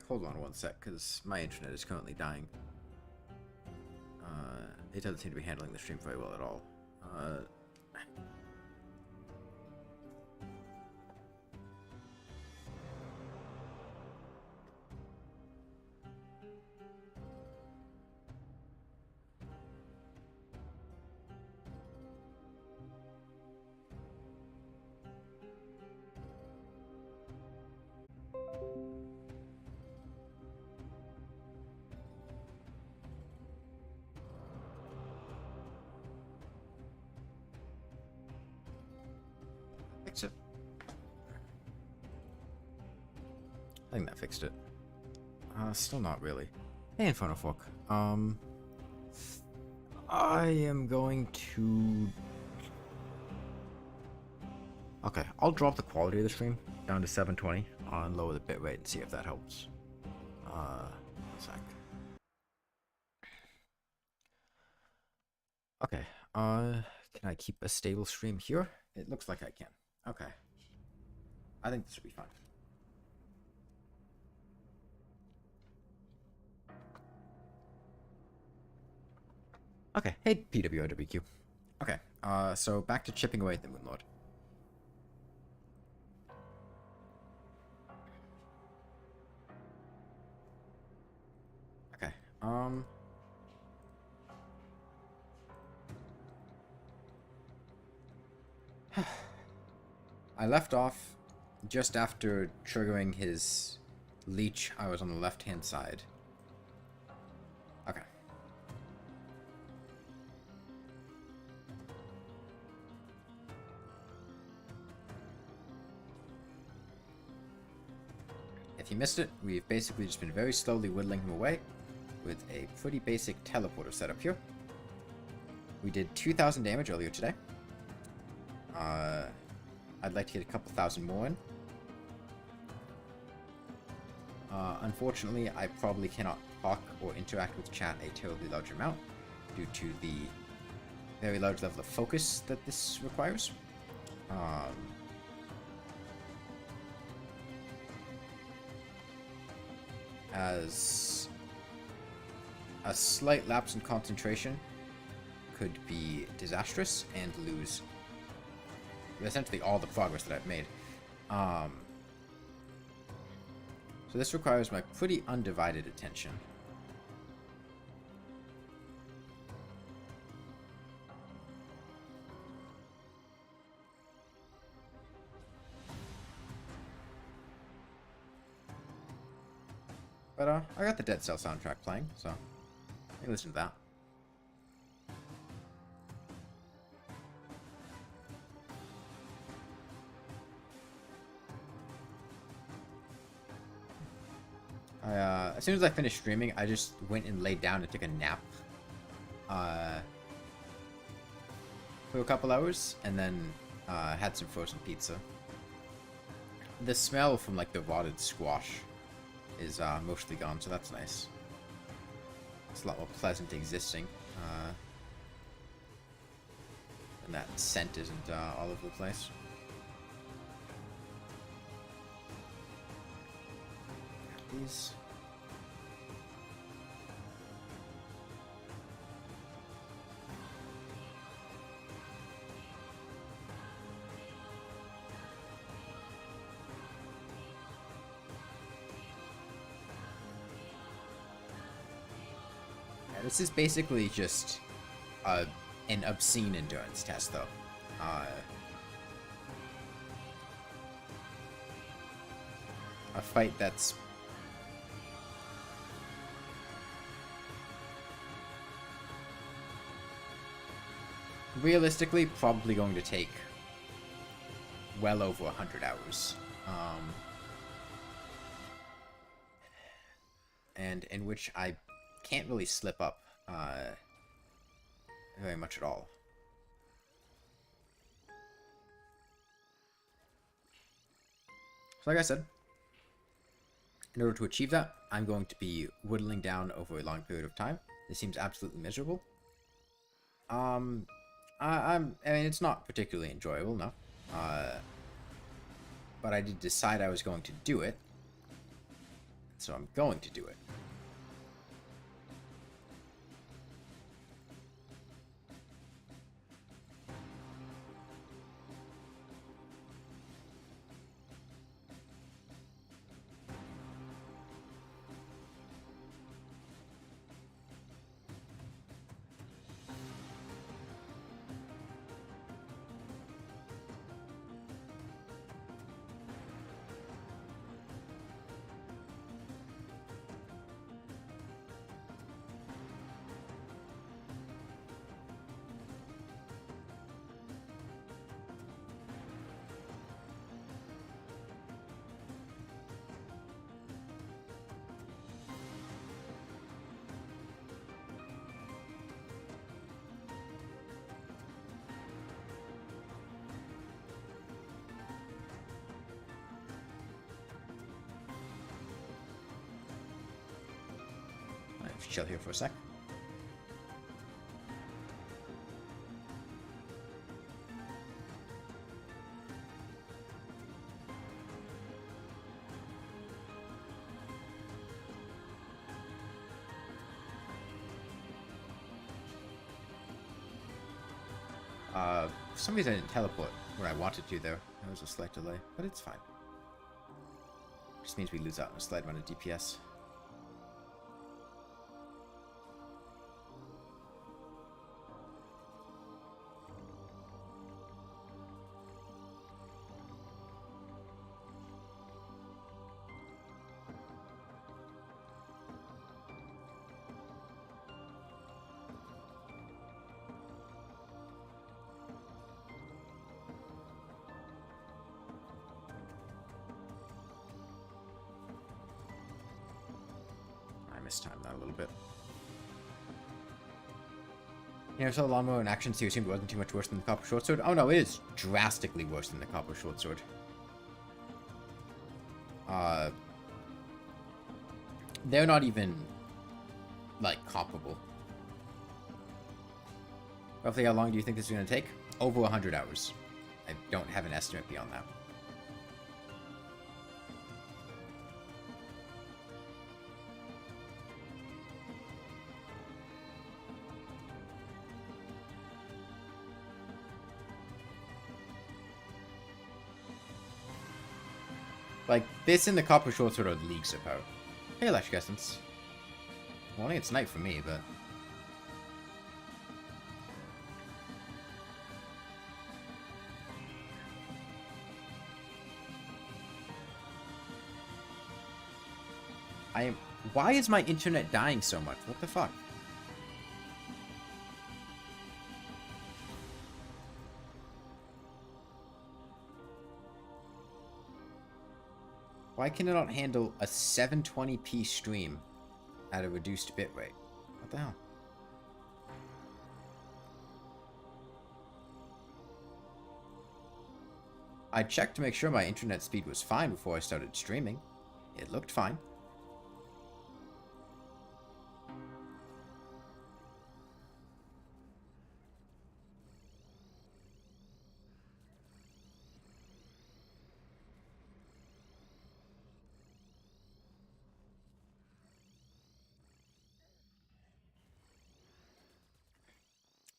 hold on one sec, because my internet is currently dying. It doesn't seem to be handling the stream very well at all. Fix it. I think that fixed it. Still not really. Hey, Inferno Fork. I am going to... Okay, I'll drop the quality of the stream down to 720 and lower the bitrate and see if that helps. One sec. Okay, can I keep a stable stream here? It looks like I can. Okay. I think this will be fine. Okay, hey PWOWQ. Okay, so back to chipping away at the Moonlord. Okay, I left off just after triggering his leech. I was on the left-hand side. Okay. If you missed it, we've basically just been very slowly whittling him away with a pretty basic teleporter setup here. We did 2,000 damage earlier today. I'd like to get a couple thousand more in. Unfortunately, I probably cannot talk or interact with chat a terribly large amount due to the very large level of focus that this requires. As a slight lapse in concentration could be disastrous and lose essentially all the progress that I've made. So this requires my pretty undivided attention. But I got the Dead Cell soundtrack playing, so I can listen to that. As soon as I finished streaming, I just went and laid down and took a nap for a couple hours, and then had some frozen pizza. The smell from like the rotted squash is mostly gone, so that's nice. It's a lot more pleasant existing, and that scent isn't all over the place. Got these. This is basically just an obscene endurance test, though. A fight that's realistically probably going to take well over 100 hours. And in which I can't really slip up very much at all. So like I said, in order to achieve that, I'm going to be whittling down over a long period of time. This seems absolutely miserable. I mean, it's not particularly enjoyable, no. But I did decide I was going to do it. so I'm going to do it. Chill here for a sec. For some reason I didn't teleport where I wanted to there. There was a slight delay, but it's fine. Just means we lose out on a slight amount of DPS. Time that a little bit. You know, saw the Lawnmower in action, so you assumed it wasn't too much worse than the Copper Short Sword? Oh no, it is drastically worse than the Copper Short Sword. They're not even, like, comparable. Roughly how long do you think this is going to take? Over 100 hours. I don't have an estimate beyond that. Like, this and the Copper Short Sword are leagues apart. Hey, Electric Essence. Well, I think it's night for me, but... Why is my internet dying so much? What the fuck? Why can it not handle a 720p stream at a reduced bitrate? What the hell? I checked to make sure my internet speed was fine before I started streaming. It looked fine.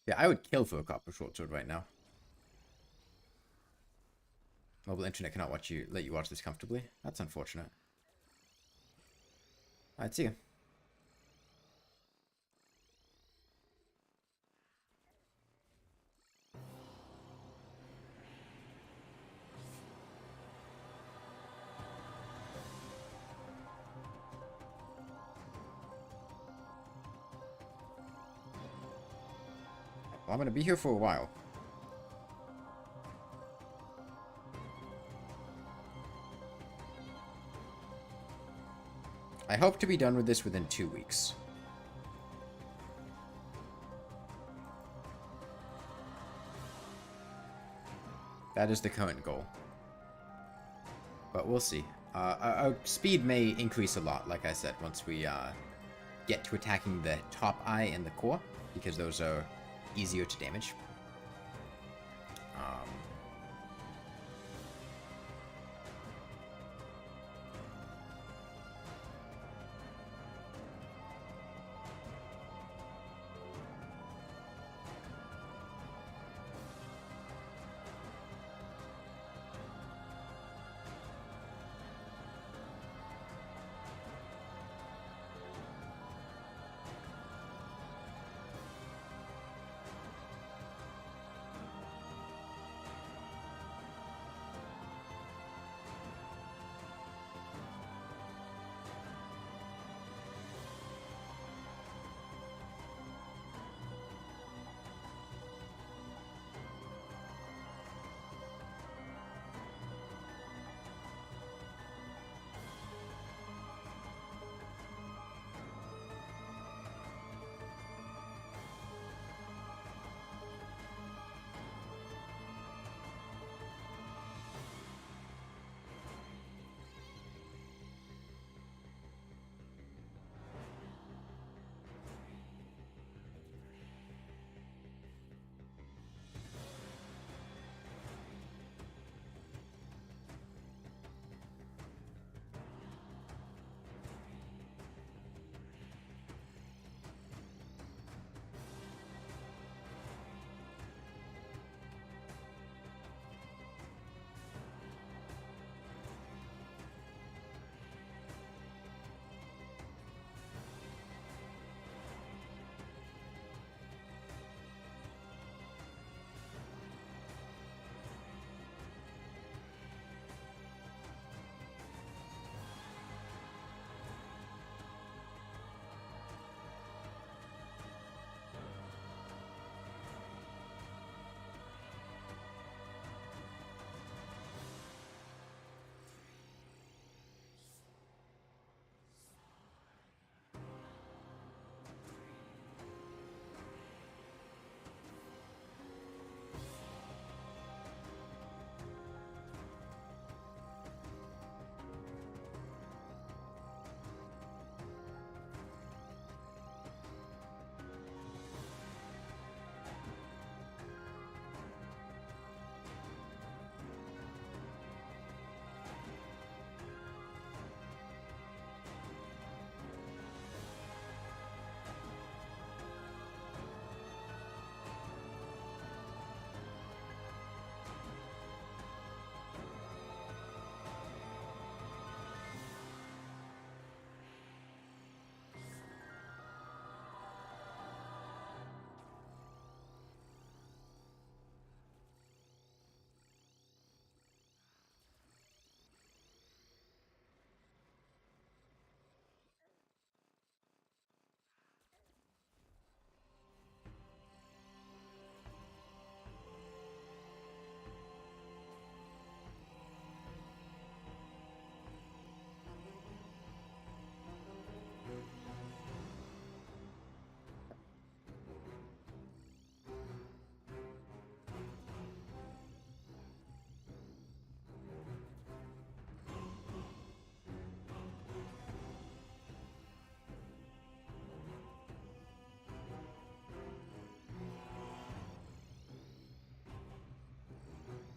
Yeah, I would kill for a Copper Short Sword right now. Mobile internet cannot let you watch this comfortably. That's unfortunate. Alright, see ya. Well, I'm gonna be here for a while. I hope to be done with this within 2 weeks. That is the current goal. But we'll see. Our speed may increase a lot, like I said, once we get to attacking the top eye and the core, because those are easier to damage.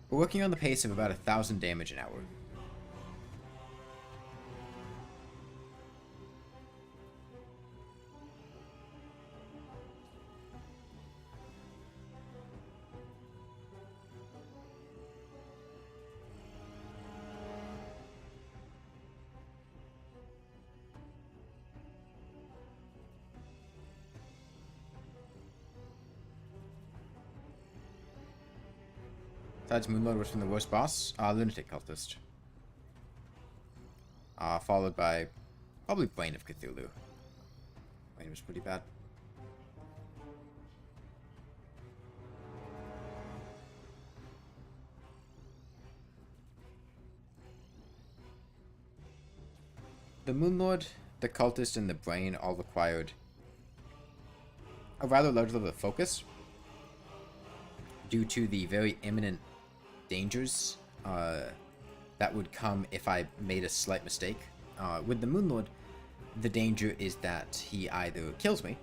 We're working on the pace of about 1,000 damage an hour. Besides Moonlord, was from the worst boss? Lunatic Cultist. Followed by probably Brain of Cthulhu. Brain was pretty bad. The Moonlord, the Cultist, and the Brain all required a rather large level of focus due to the very imminent dangers that would come if I made a slight mistake. With the Moonlord, the danger is that he either kills me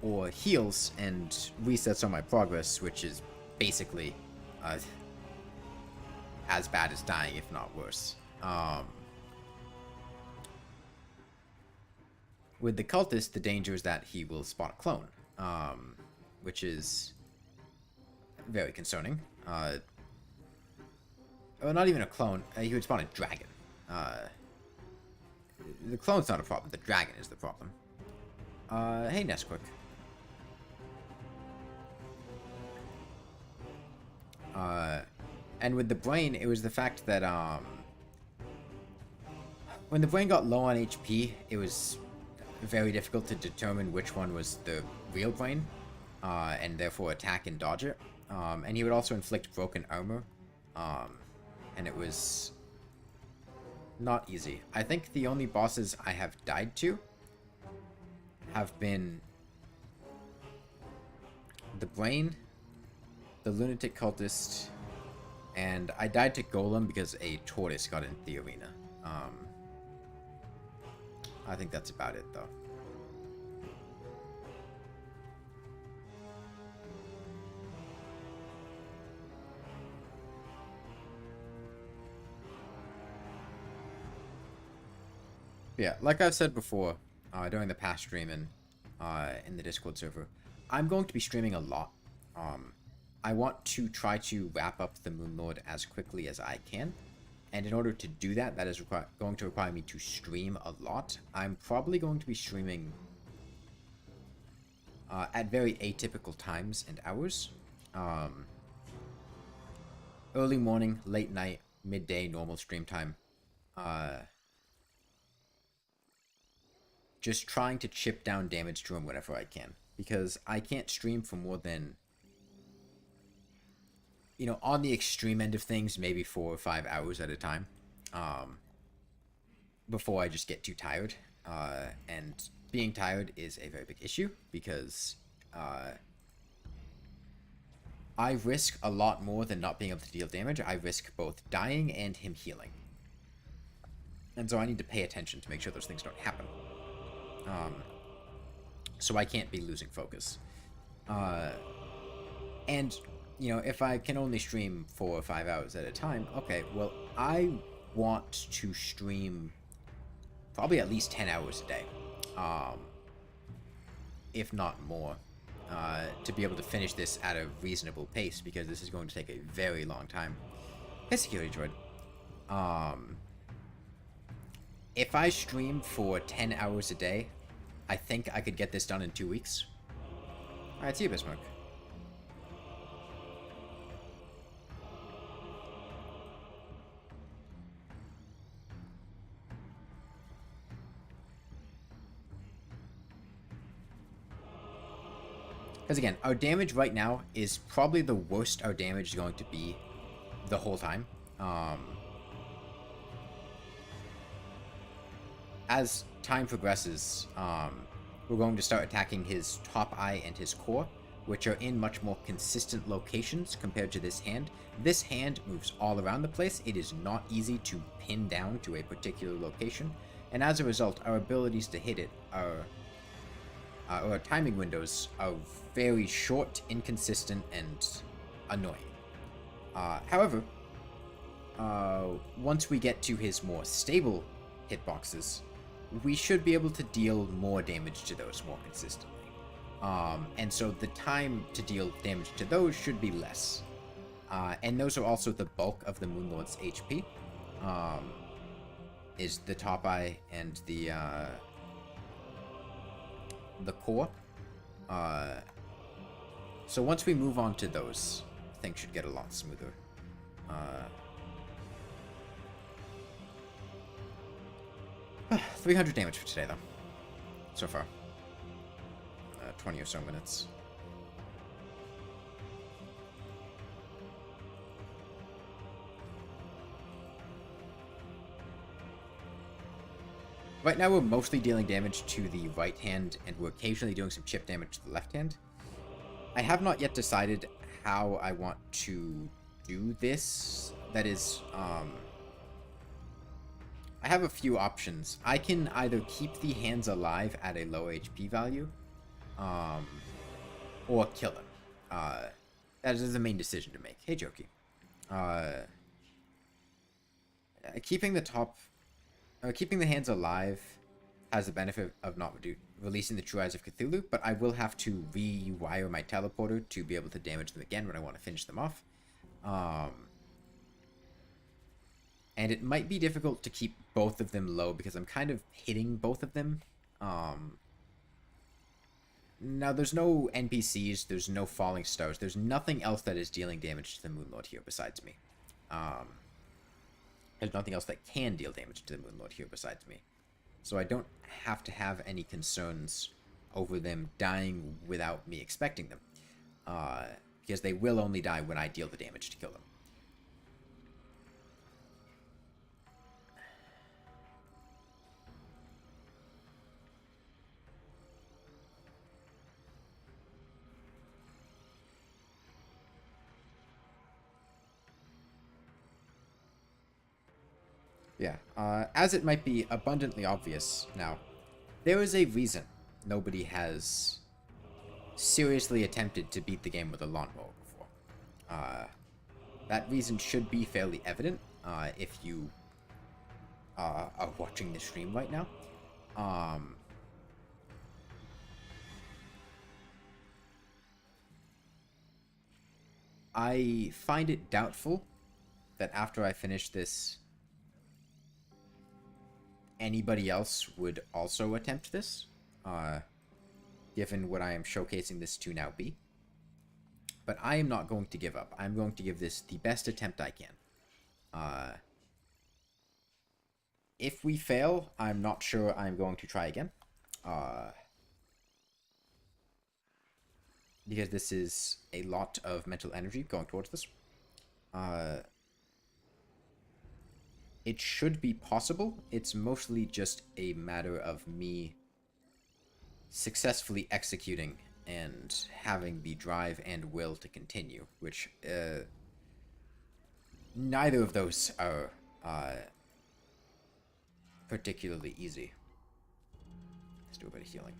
or heals and resets on my progress, which is basically as bad as dying, if not worse. With the Cultist, the danger is that he will spawn a clone, which is very concerning. Well, not even a clone. He would spawn a dragon. The clone's not a problem. The dragon is the problem. Hey, Nesquik. And with the Brain, it was the fact that when the Brain got low on HP, it was very difficult to determine which one was the real Brain, and therefore attack and dodge it. And he would also inflict broken armor, and it was not easy. I think the only bosses I have died to have been the Brain, the Lunatic Cultist, and I died to Golem because a tortoise got into the arena. I think that's about it, though. Yeah, like I've said before, during the past stream and in the Discord server, I'm going to be streaming a lot. I want to try to wrap up the Moonlord as quickly as I can, and in order to do that, that is going to require me to stream a lot. I'm probably going to be streaming at very atypical times and hours. Early morning, late night, midday, normal stream time. Just trying to chip down damage to him whenever I can, because I can't stream for more than, you know, on the extreme end of things, maybe 4 or 5 hours at a time, before I just get too tired. And being tired is a very big issue, because I risk a lot more than not being able to deal damage. I risk both dying and him healing. And so I need to pay attention to make sure those things don't happen. So I can't be losing focus. And, you know, if I can only stream 4 or 5 hours at a time, okay, well, I want to stream probably at least 10 hours a day. If not more. To be able to finish this at a reasonable pace, because this is going to take a very long time. Hey, security droid. If I stream for 10 hours a day, I think I could get this done in 2 weeks. Alright, see you, Bismarck. Because again, our damage right now is probably the worst our damage is going to be the whole time. As time progresses, we're going to start attacking his top eye and his core, which are in much more consistent locations compared to this hand. This hand moves all around the place. It is not easy to pin down to a particular location, and as a result, our abilities to hit it are, or our timing windows are very short, inconsistent, and annoying. However, once we get to his more stable hitboxes, we should be able to deal more damage to those more consistently. And so the time to deal damage to those should be less. And those are also the bulk of the Moonlord's HP. Is the top eye and the core. So once we move on to those, things should get a lot smoother. 300 damage for today, though. So far. 20 or so minutes. Right now we're mostly dealing damage to the right hand, and we're occasionally doing some chip damage to the left hand. I have not yet decided how I want to do this. That is, I have a few options. I can either keep the hands alive at a low HP value, or kill them. That is the main decision to make. Hey, Jokey. Keeping the hands alive has the benefit of not releasing the True Eyes of Cthulhu, but I will have to rewire my teleporter to be able to damage them again when I want to finish them off. And it might be difficult to keep both of them low because I'm kind of hitting both of them. Now, there's no NPCs, there's no falling stars, there's nothing else that is dealing damage to the Moonlord here besides me. There's nothing else that can deal damage to the Moonlord here besides me. So I don't have to have any concerns over them dying without me expecting them. Because they will only die when I deal the damage to kill them. Yeah, as it might be abundantly obvious now, there is a reason nobody has seriously attempted to beat the game with a lawnmower before. That reason should be fairly evident if you are watching the stream right now. I find it doubtful that after I finish this, anybody else would also attempt this, given what I am showcasing this to now be. But I am not going to give up. I'm going to give this the best attempt I can. If we fail, I'm not sure I'm going to try again. Because this is a lot of mental energy going towards this. It should be possible. It's mostly just a matter of me successfully executing and having the drive and will to continue, which neither of those are particularly easy. Let's do a bit of healing.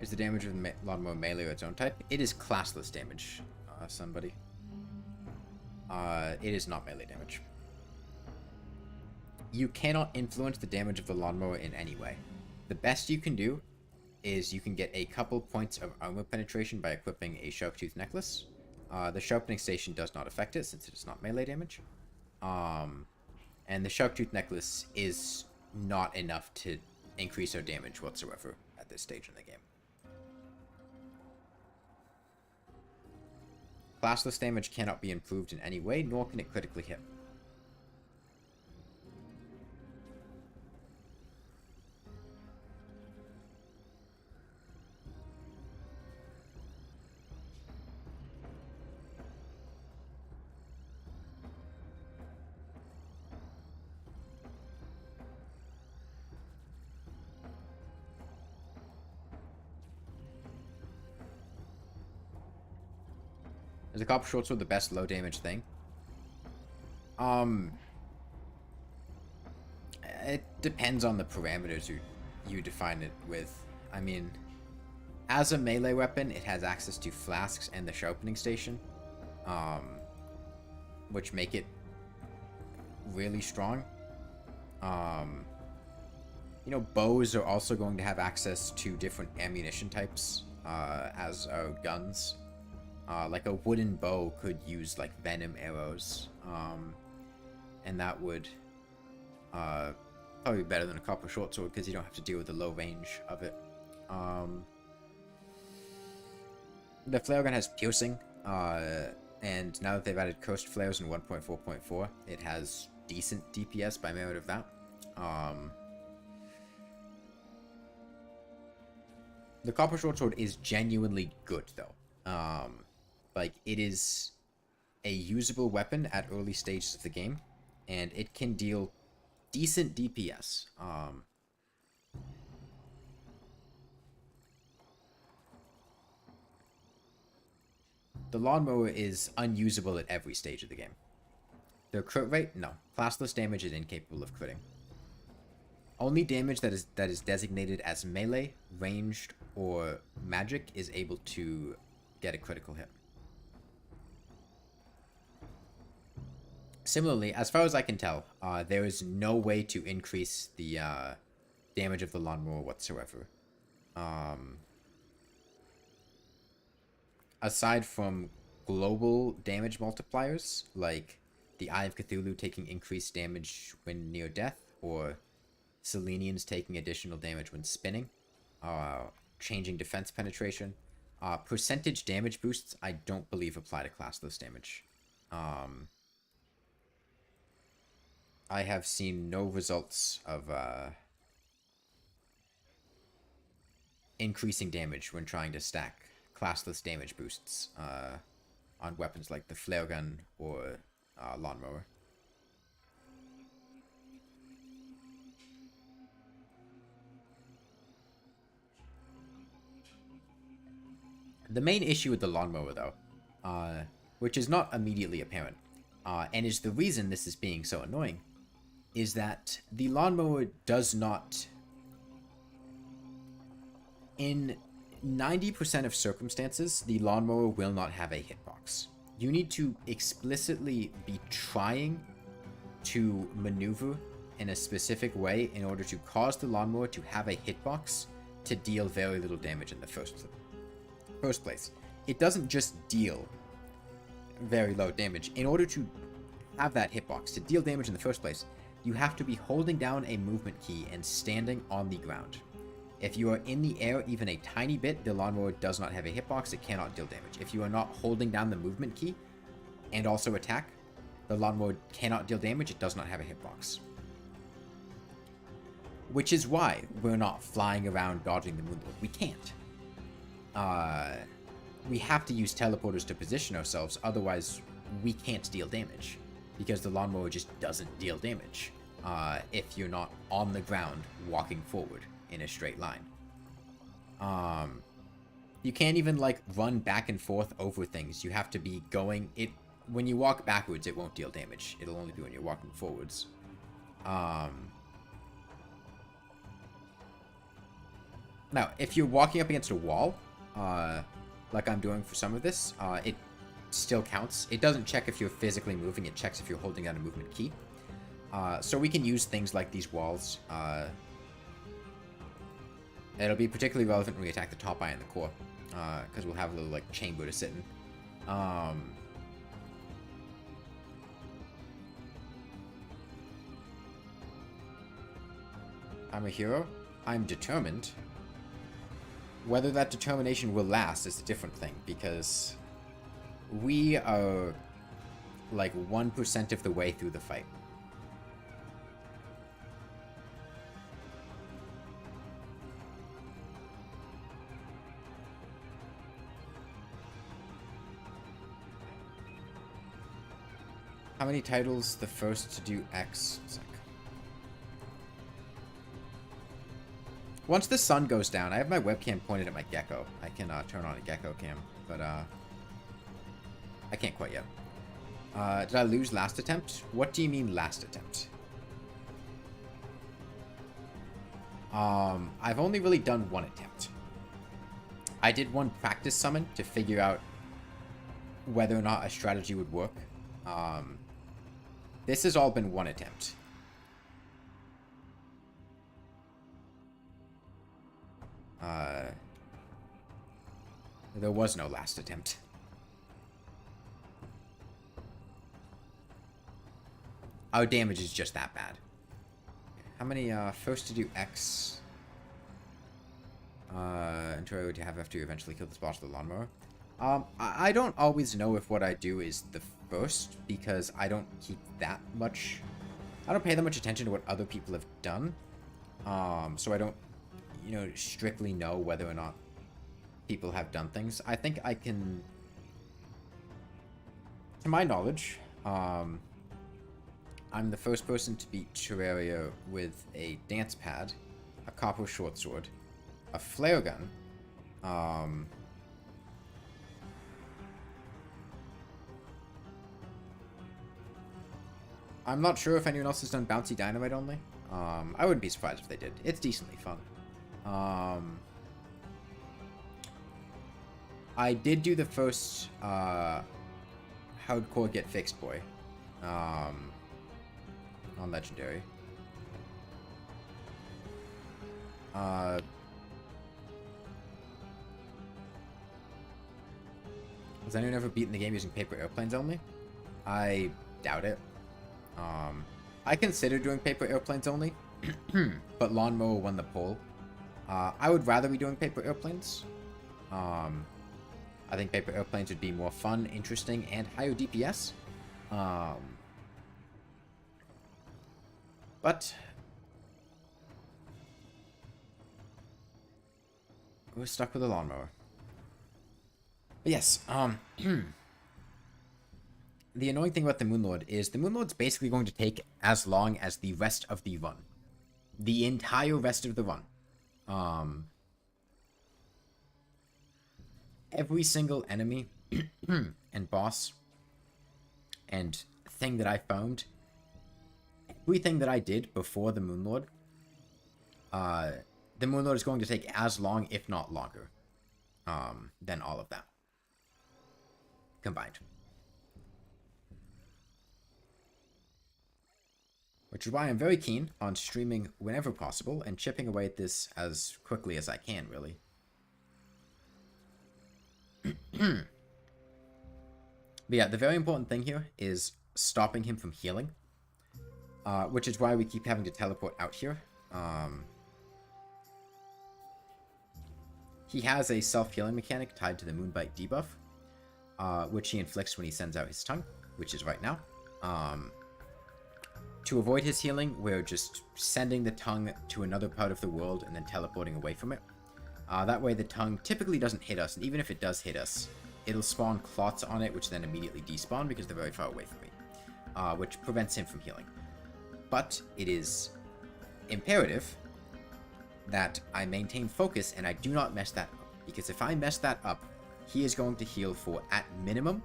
Is the damage of the Lawnmower melee its own type? It is classless damage, somebody. It is not melee damage. You cannot influence the damage of the Lawnmower in any way. The best you can do is you can get a couple points of armor penetration by equipping a Sharptooth Necklace. The Sharpening Station does not affect it since it is not melee damage. And the Sharptooth Necklace is not enough to increase our damage whatsoever at this stage in the game. Classless damage cannot be improved in any way, nor can it critically hit. Is the Copper Short Sword the best low damage thing? It depends on the parameters you define it with. I mean, as a melee weapon, it has access to flasks and the Sharpening Station, which make it really strong. You know, bows are also going to have access to different ammunition types, as are guns. Like a wooden bow could use like venom arrows, and that would probably be better than a copper short sword because you don't have to deal with the low range of it. The flare gun has piercing, and now that they've added cursed flares in 1.4.4, it has decent DPS by merit of that. The copper short sword is genuinely good though. Like, it is a usable weapon at early stages of the game, and it can deal decent DPS. The Lawnmower is unusable at every stage of the game. The crit rate? No. Classless damage is incapable of critting. Only damage that is designated as melee, ranged, or magic is able to get a critical hit. Similarly, as far as I can tell, there is no way to increase the damage of the Lawnmower whatsoever. Aside from global damage multipliers, like the Eye of Cthulhu taking increased damage when near death, or Selenians taking additional damage when spinning, changing defense penetration, percentage damage boosts I don't believe apply to classless damage. I have seen no results of increasing damage when trying to stack classless damage boosts on weapons like the flare gun or Lawnmower. The main issue with the Lawnmower, though, which is not immediately apparent, and is the reason this is being so annoying, is that the Lawnmower does not, in 90% of circumstances, the Lawnmower will not have a hitbox. You need to explicitly be trying to maneuver in a specific way in order to cause the Lawnmower to have a hitbox to deal very little damage in the first place. It doesn't just deal very low damage. In order to have that hitbox, to deal damage in the first place, you have to be holding down a movement key and standing on the ground. If you are in the air even a tiny bit, the Lawnmower does not have a hitbox, it cannot deal damage. If you are not holding down the movement key and also attack, the Lawnmower cannot deal damage, it does not have a hitbox. Which is why we're not flying around dodging the Moonlord. We can't. We have to use teleporters to position ourselves, otherwise we can't deal damage. Because the Lawnmower just doesn't deal damage if you're not on the ground walking forward in a straight line. You can't even like run back and forth over things. You have to be going it when you walk backwards, it won't deal damage. It'll only be when you're walking forwards. Now, if you're walking up against a wall, like I'm doing for some of this, it still counts. It doesn't check if you're physically moving, it checks if you're holding down a movement key. So we can use things like these walls It'll be particularly relevant when we attack the top eye and the core, because we'll have a little, like, chamber to sit in. I'm a hero. I'm determined. Whether that determination will last is a different thing, because we are, like, 1% of the way through the fight. How many titles? The first to do X. Once the sun goes down, I have my webcam pointed at my gecko. I can turn on a gecko cam, but I can't quite yet. Did I lose last attempt? What do you mean last attempt? I've only really done one attempt. I did one practice summon to figure out whether or not a strategy would work. This has all been one attempt. There was no last attempt. Our damage is just that bad. How many, first to do X... intro to have after you eventually kill this boss with the lawnmower. I don't always know if what I do is the first, because I don't keep that much... I don't pay that much attention to what other people have done. So I don't, you know, strictly know whether or not people have done things. I think I can... To my knowledge, I'm the first person to beat Terraria with a dance pad, a copper short sword, a flare gun, I'm not sure if anyone else has done bouncy dynamite only. I wouldn't be surprised if they did. It's decently fun. I did do the first hardcore get fixed boy on legendary. Has anyone ever beaten the game using paper airplanes only? I doubt it. I considered doing paper airplanes only, but Lawnmower won the poll. I would rather be doing paper airplanes. I think paper airplanes would be more fun, interesting, and higher DPS. But we're stuck with the Lawnmower. But yes, the annoying thing about the Moonlord is the Moonlord's basically going to take as long as the rest of the run. The entire rest of the run. Every single enemy and boss and thing that I found, everything that I did before the Moonlord is going to take as long, if not longer, than all of that combined. Which is why I'm very keen on streaming whenever possible and chipping away at this as quickly as I can, really. But yeah, the very important thing here is stopping him from healing. Which is why we keep having to teleport out here. He has a self-healing mechanic tied to the Moonbite debuff, which he inflicts when he sends out his tongue, which is right now. To avoid his healing, we're just sending the tongue to another part of the world and then teleporting away from it. That way the tongue typically doesn't hit us, and even if it does hit us, it'll spawn clots on it, which then immediately despawn because they're very far away from me, which prevents him from healing. But it is imperative that I maintain focus and I do not mess that up, because if I mess that up, he is going to heal for, at minimum,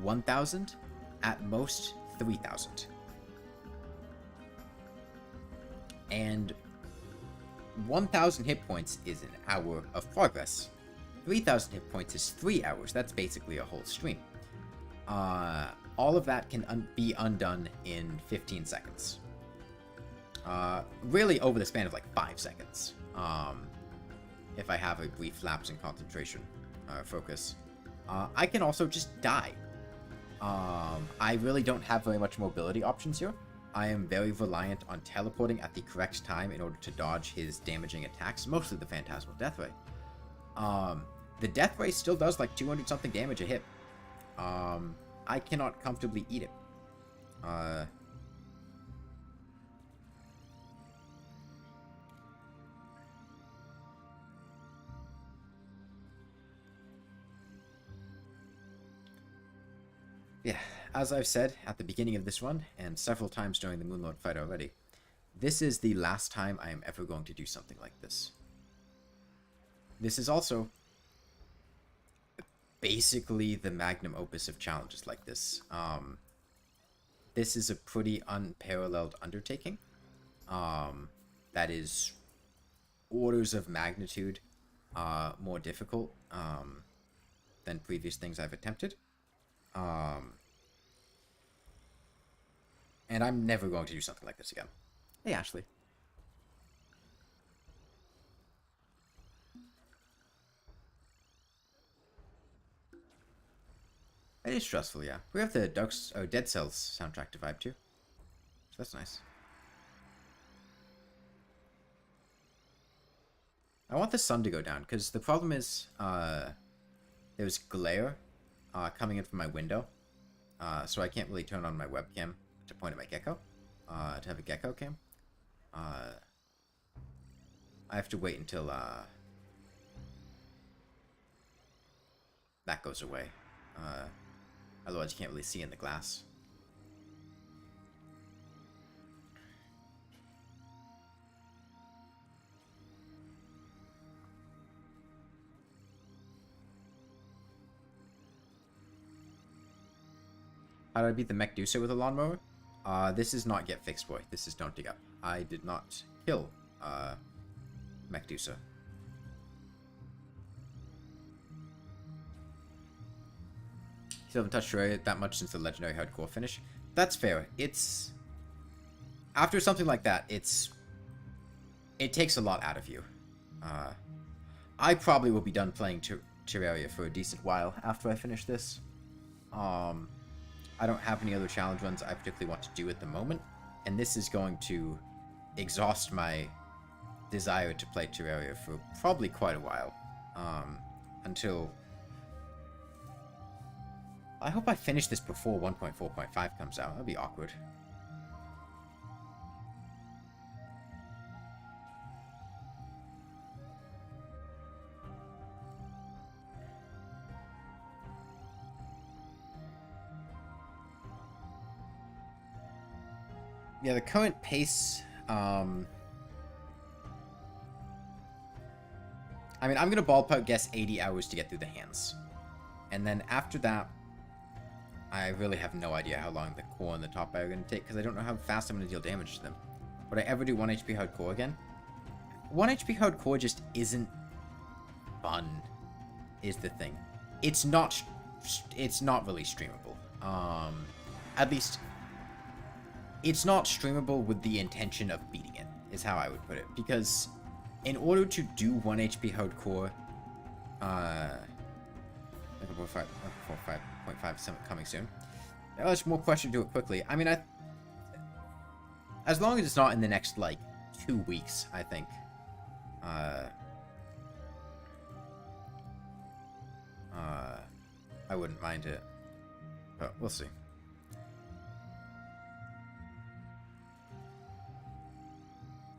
1,000, at most, 3,000. And 1,000 hit points is an hour of progress. 3,000 hit points is 3 hours. That's basically a whole stream. All of that can be undone in 15 seconds. Really over the span of like 5 seconds. if I have a brief lapse in concentration focus. I can also just die. I really don't have very much mobility options here. I am very reliant on teleporting at the correct time in order to dodge his damaging attacks, mostly the Phantasmal Death Ray. The Death Ray still does like 200 something damage a hit. I cannot comfortably eat it. Yeah, as I've said at the beginning of this run, and several times during the Moonlord fight already, this is the last time I am ever going to do something like this. This is also basically the magnum opus of challenges like this. This is a pretty unparalleled undertaking. That is orders of magnitude more difficult than previous things I've attempted. And I'm never going to do something like this again. Hey, Ashley. It is stressful, yeah. We have the Dead Cells soundtrack to vibe too. So that's nice. I want the sun to go down, because the problem is, there's glare coming in from my window. So I can't really turn on my webcam to point at my gecko, to have a gecko cam. I have to wait until that goes away. Otherwise you can't really see in the glass. How did I beat the Medusa with a lawnmower? This is not Get Fixed Boy. This is Don't Dig Up. I did not kill Medusa. Still haven't touched Terraria that much since the Legendary Hardcore finish. That's fair. It's... After something like that, it takes a lot out of you. I probably will be done playing Terraria for a decent while after I finish this. I don't have any other challenge runs I particularly want to do at the moment, and this is going to exhaust my desire to play Terraria for probably quite a while, until... I hope I finish this before 1.4.5 comes out. That'd be awkward. Yeah, the current pace, I mean, I'm gonna ballpark guess 80 hours to get through the hands. And then after that, I really have no idea how long the core and the top eye are gonna take, because I don't know how fast I'm gonna deal damage to them. Would I ever do 1 HP hardcore again? 1 HP hardcore just isn't fun, is the thing. It's not really streamable. At least... It's not streamable with the intention of beating it, is how I would put it. Because in order to do 1 HP hardcore, 4.5 coming soon. There's more pressure to do it quickly. I mean, as long as it's not in the next, like, 2 weeks, I think. I wouldn't mind it. But we'll see.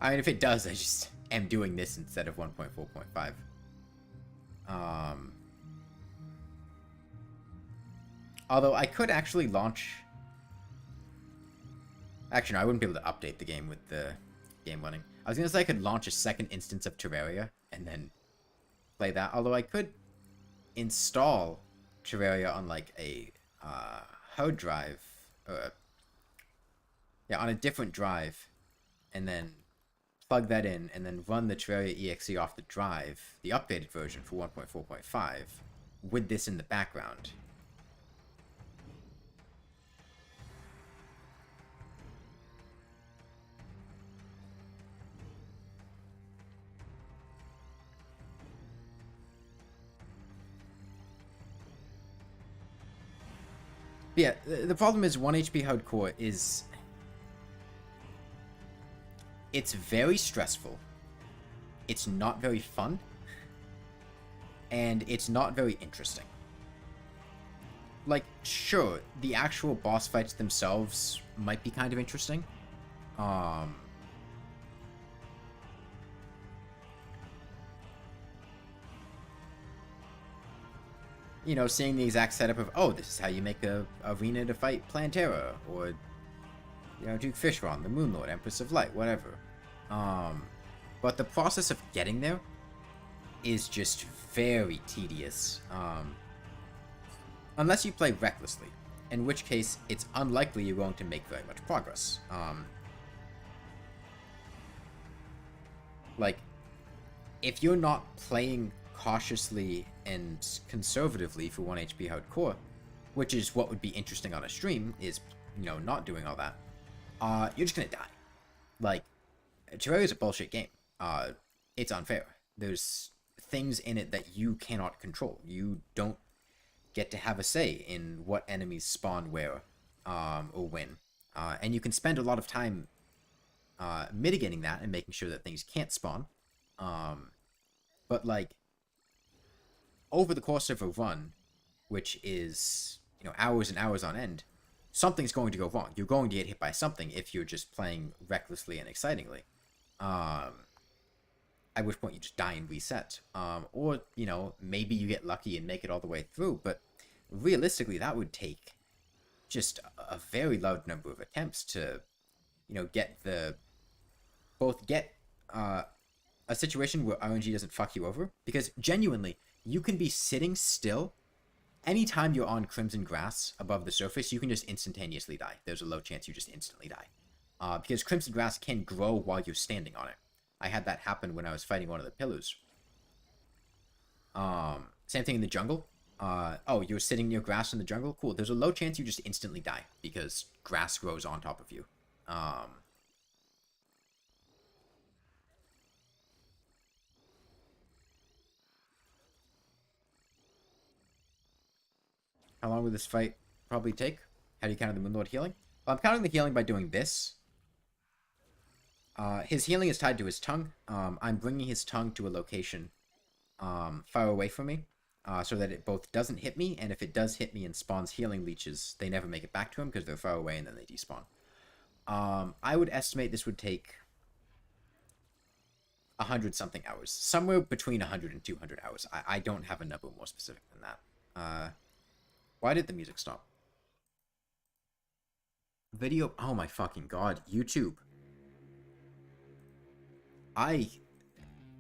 I mean, if it does, I just am doing this instead of 1.4.5. Although I could actually launch... Actually, no, I wouldn't be able to update the game with the game running. I was going to say I could launch a second instance of Terraria and then play that. Although I could install Terraria on, like, a hard drive. Yeah, on a different drive. And then plug that in, and then run the Terraria EXE off the drive, the updated version for 1.4.5, with this in the background. yeah, the problem is 1 HP hardcore is... It's very stressful. It's not very fun. And it's not very interesting. Like, sure, the actual boss fights themselves might be kind of interesting. You know, seeing the exact setup of, oh, this is how you make a arena to fight Plantera, or, you know, Duke Fishron, the Moonlord, Empress of Light, whatever. But the process of getting there is just very tedious. Unless you play recklessly, in which case it's unlikely you're going to make very much progress. Like, if you're not playing cautiously and conservatively for 1 HP hardcore, which is what would be interesting on a stream, is, you know, not doing all that, you're just gonna die. Like, Terraria is a bullshit game. It's unfair. There's things in it that you cannot control. You don't get to have a say in what enemies spawn where, or when. And you can spend a lot of time mitigating that and making sure that things can't spawn. But, like, over the course of a run, which is, you know, hours and hours on end, something's going to go wrong. You're going to get hit by something if you're just playing recklessly and excitingly. At which point you just die and reset. Or, you know, maybe you get lucky and make it all the way through, but realistically that would take just a very large number of attempts to, you know, get a situation where RNG doesn't fuck you over. Because genuinely, you can be sitting still. Anytime you're on crimson grass above the surface, you can just instantaneously die. There's a low chance you just instantly die. Because crimson grass can grow while you're standing on it. I had that happen when I was fighting one of the pillars. Same thing in the jungle. Oh, you're sitting near grass in the jungle? Cool. There's a low chance you just instantly die because grass grows on top of you. How long will this fight probably take? How do you counter the Moonlord healing? Well, I'm countering the healing by doing this. His healing is tied to his tongue. I'm bringing his tongue to a location far away from me, so that it both doesn't hit me, and if it does hit me and spawns healing leeches, they never make it back to him because they're far away and then they despawn. I would estimate this would take 100-something hours. Somewhere between 100 and 200 hours. I don't have a number more specific than that. Why did the music stop? Video... Oh my fucking god. YouTube.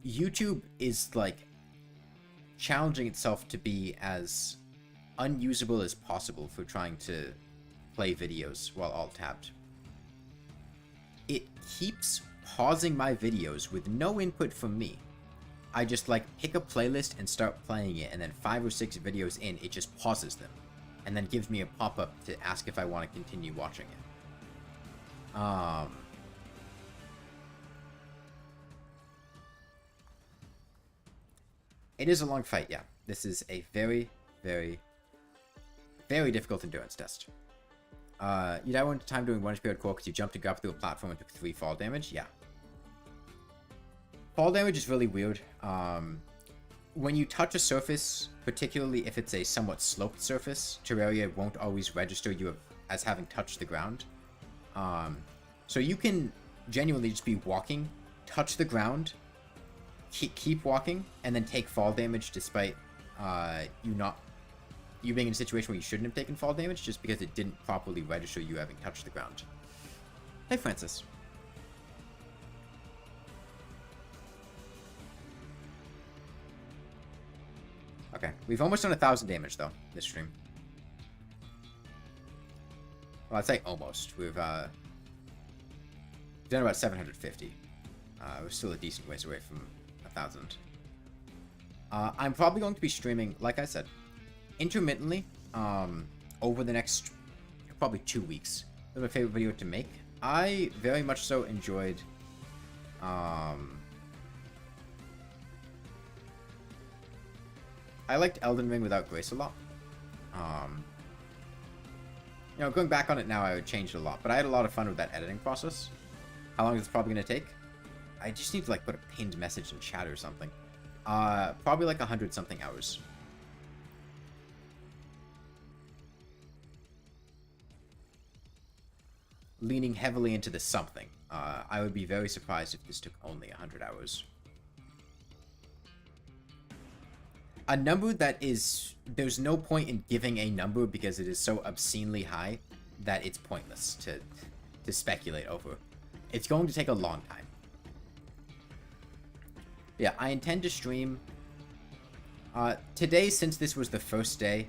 YouTube is, like, challenging itself to be as unusable as possible for trying to play videos while alt-tabbed. It keeps pausing my videos with no input from me. I just, like, pick a playlist and start playing it, and then 5 or 6 videos in, it just pauses them. And then gives me a pop-up to ask if I want to continue watching it. It is a long fight, yeah. This is a very, very, very difficult endurance test. You died one time doing 1 HP hardcore because you jumped and got through a platform and took 3 fall damage? Yeah. Fall damage is really weird. When you touch a surface, particularly if it's a somewhat sloped surface, Terraria won't always register you as having touched the ground. So you can genuinely just be walking, touch the ground, keep walking, and then take fall damage despite you being in a situation where you shouldn't have taken fall damage just because it didn't properly register you having touched the ground. Hey, Francis. Okay, we've almost done 1,000 damage, though, this stream. Well, I'd say almost. We've done about 750. We're still a decent ways away from 1,000. I'm probably going to be streaming, like I said, intermittently, over the next, probably 2 weeks. This is my favorite video to make. I very much so enjoyed, I liked Elden Ring without Grace a lot. You know, going back on it now, I would change it a lot. But I had a lot of fun with that editing process. How long is it probably going to take? I just need to, like, put a pinned message in chat or something. Probably like 100-something hours. Leaning heavily into the something. I would be very surprised if this took only 100 hours. A number that is... There's no point in giving a number because it is so obscenely high that it's pointless to speculate over. It's going to take a long time. Yeah, I intend to stream today, since this was the first day,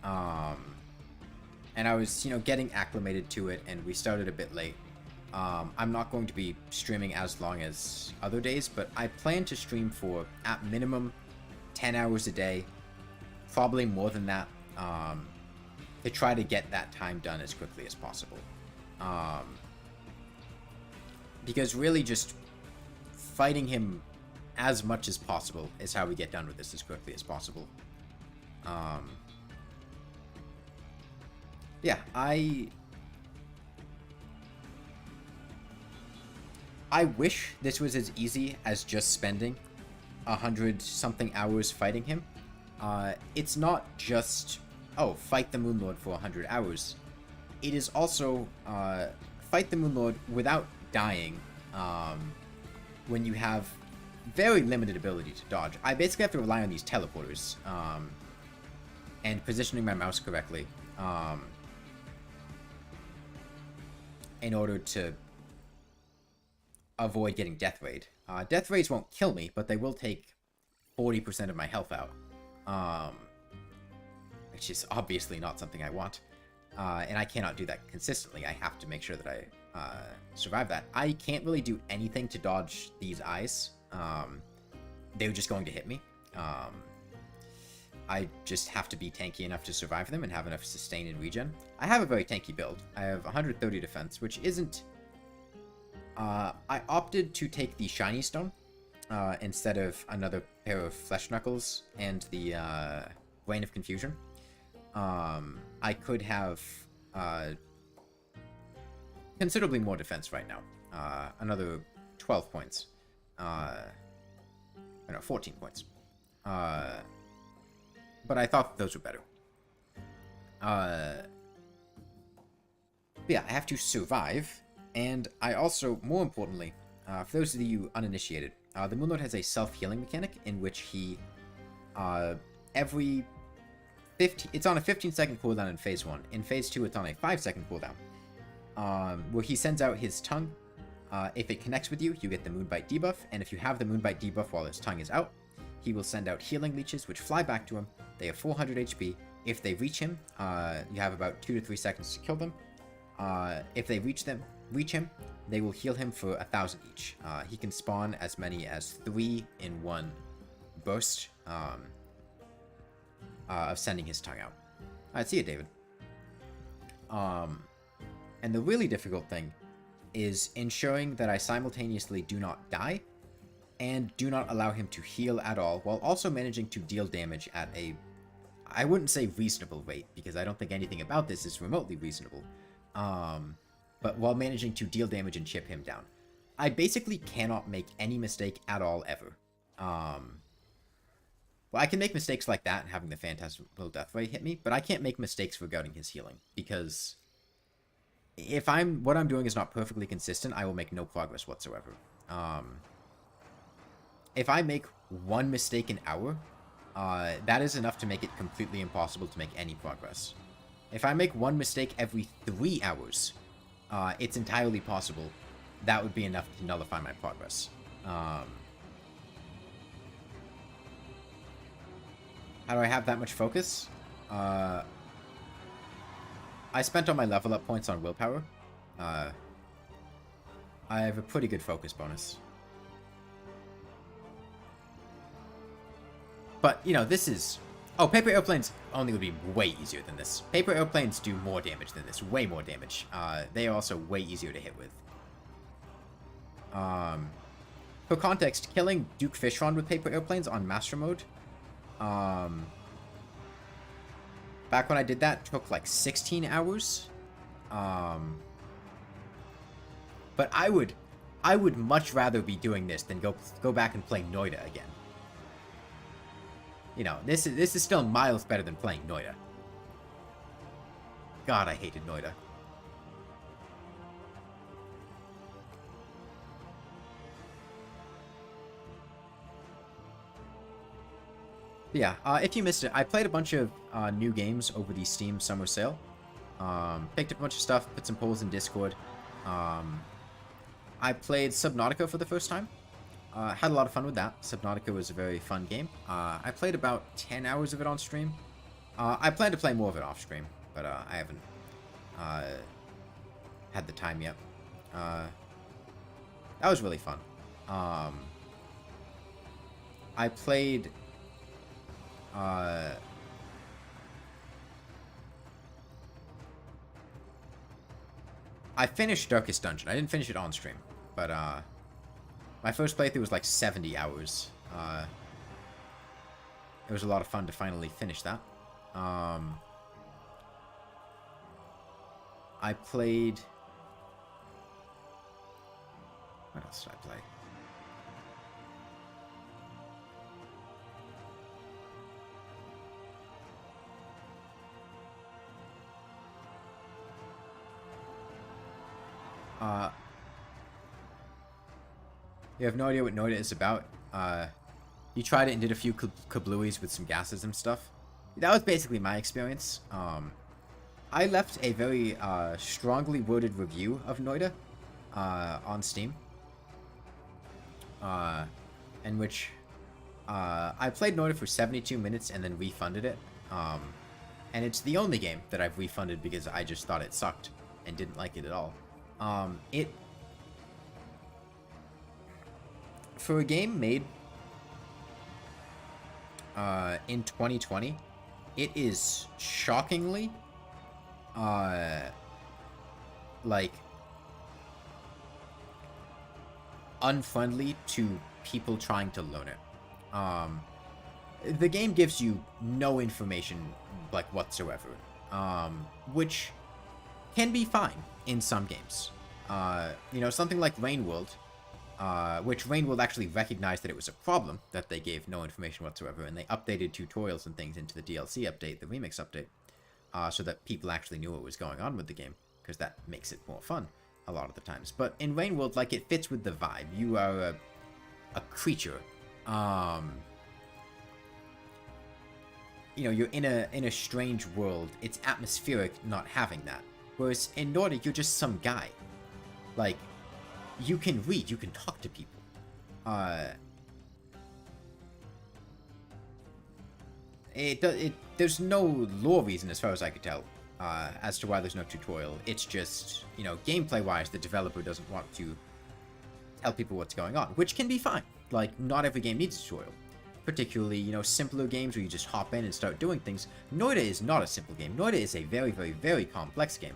and I was, you know, getting acclimated to it, and we started a bit late. I'm not going to be streaming as long as other days, but I plan to stream for, at minimum, 10 hours a day, probably more than that, to try to get that time done as quickly as possible. Because really just fighting him as much as possible is how we get done with this as quickly as possible. Yeah, I wish this was as easy as just spending 100-something hours fighting him. It's not just, oh, fight the Moonlord for 100 hours. It is also, fight the Moonlord without dying, when you have very limited ability to dodge. I basically have to rely on these teleporters, and positioning my mouse correctly, in order to avoid getting Death Raid. Death Raids won't kill me, but they will take 40% of my health out, which is obviously not something I want, and I cannot do that consistently. I have to make sure that I survive that. I can't really do anything to dodge these eyes. They're just going to hit me. I just have to be tanky enough to survive them and have enough sustain and regen. I have a very tanky build. I have 130 defense, which isn't... I opted to take the Shiny Stone instead of another pair of Flesh Knuckles and the Reign of Confusion. I could have considerably more defense right now. Another 12 points. No, 14 points. But I thought those were better. Yeah, I have to survive, and I also, more importantly, for those of you uninitiated, the Moonlord has a self-healing mechanic in which he, every 15, it's on a 15-second cooldown in Phase 1. In Phase 2, it's on a 5-second cooldown, where he sends out his tongue. If it connects with you, you get the Moonbite debuff, and if you have the Moonbite debuff while his tongue is out, he will send out healing leeches, which fly back to him. They have 400 HP. If they reach him, you have about 2 to 3 seconds to kill them. If they reach him, they will heal him for 1,000 each. He can spawn as many as 3 in one burst of sending his tongue out. Alright, see you, David. And the really difficult thing is ensuring that I simultaneously do not die and do not allow him to heal at all, while also managing to deal damage at a, I wouldn't say reasonable rate, because I don't think anything about this is remotely reasonable, but while managing to deal damage and chip him down. I basically cannot make any mistake at all, ever. Well, I can make mistakes like that, having the Phantasmal Death Ray hit me, but I can't make mistakes regarding his healing, because if what I'm doing is not perfectly consistent, I will make no progress whatsoever. If I make one mistake an hour, that is enough to make it completely impossible to make any progress. If I make one mistake every 3 hours, it's entirely possible that would be enough to nullify my progress. How do I have that much focus? I spent all my level up points on willpower. I have a pretty good focus bonus. But, you know, this is... Oh, paper airplanes only would be way easier than this. Paper airplanes do more damage than this. Way more damage. They are also way easier to hit with. For context, killing Duke Fishron with paper airplanes on Master Mode, back when I did that, took like 16 hours. But I would much rather be doing this than go back and play Noida again. You know, this is still miles better than playing Noida. God, I hated Noida. Yeah, if you missed it, I played a bunch of new games over the Steam Summer Sale. Picked up a bunch of stuff, put some polls in Discord. I played Subnautica for the first time. Had a lot of fun with that. Subnautica was a very fun game. I played about 10 hours of it on stream. I plan to play more of it off stream, but I haven't had the time yet. That was really fun. I played... I finished Darkest Dungeon. I didn't finish it on stream, but my first playthrough was like 70 hours. It was a lot of fun to finally finish that. I played... What else did I play? You have no idea what Noida is about. You tried it and did a few kablooies with some gases and stuff. That was basically my experience. I left a very strongly worded review of Noida on Steam, in which I played Noida for 72 minutes and then refunded it. And it's the only game that I've refunded because I just thought it sucked and didn't like it at all. For a game made in 2020, it is shockingly like unfriendly to people trying to learn it. The game gives you no information like whatsoever, which can be fine in some games. You know, something like Rain World, which Rain World actually recognized that it was a problem that they gave no information whatsoever, and they updated tutorials and things into the DLC update, the remix update, so that people actually knew what was going on with the game, because that makes it more fun a lot of the times. But in Rain World, like, it fits with the vibe. You are a creature. You know, you're in a strange world. It's atmospheric not having that. Whereas in Nordic, you're just some guy. Like, you can read, you can talk to people. There's no lore reason, as far as I could tell, as to why there's no tutorial. It's just, you know, gameplay-wise, the developer doesn't want to tell people what's going on, which can be fine. Like, not every game needs a tutorial. Particularly, you know, simpler games where you just hop in and start doing things. Noida is not a simple game. Noida is a very, very, very complex game.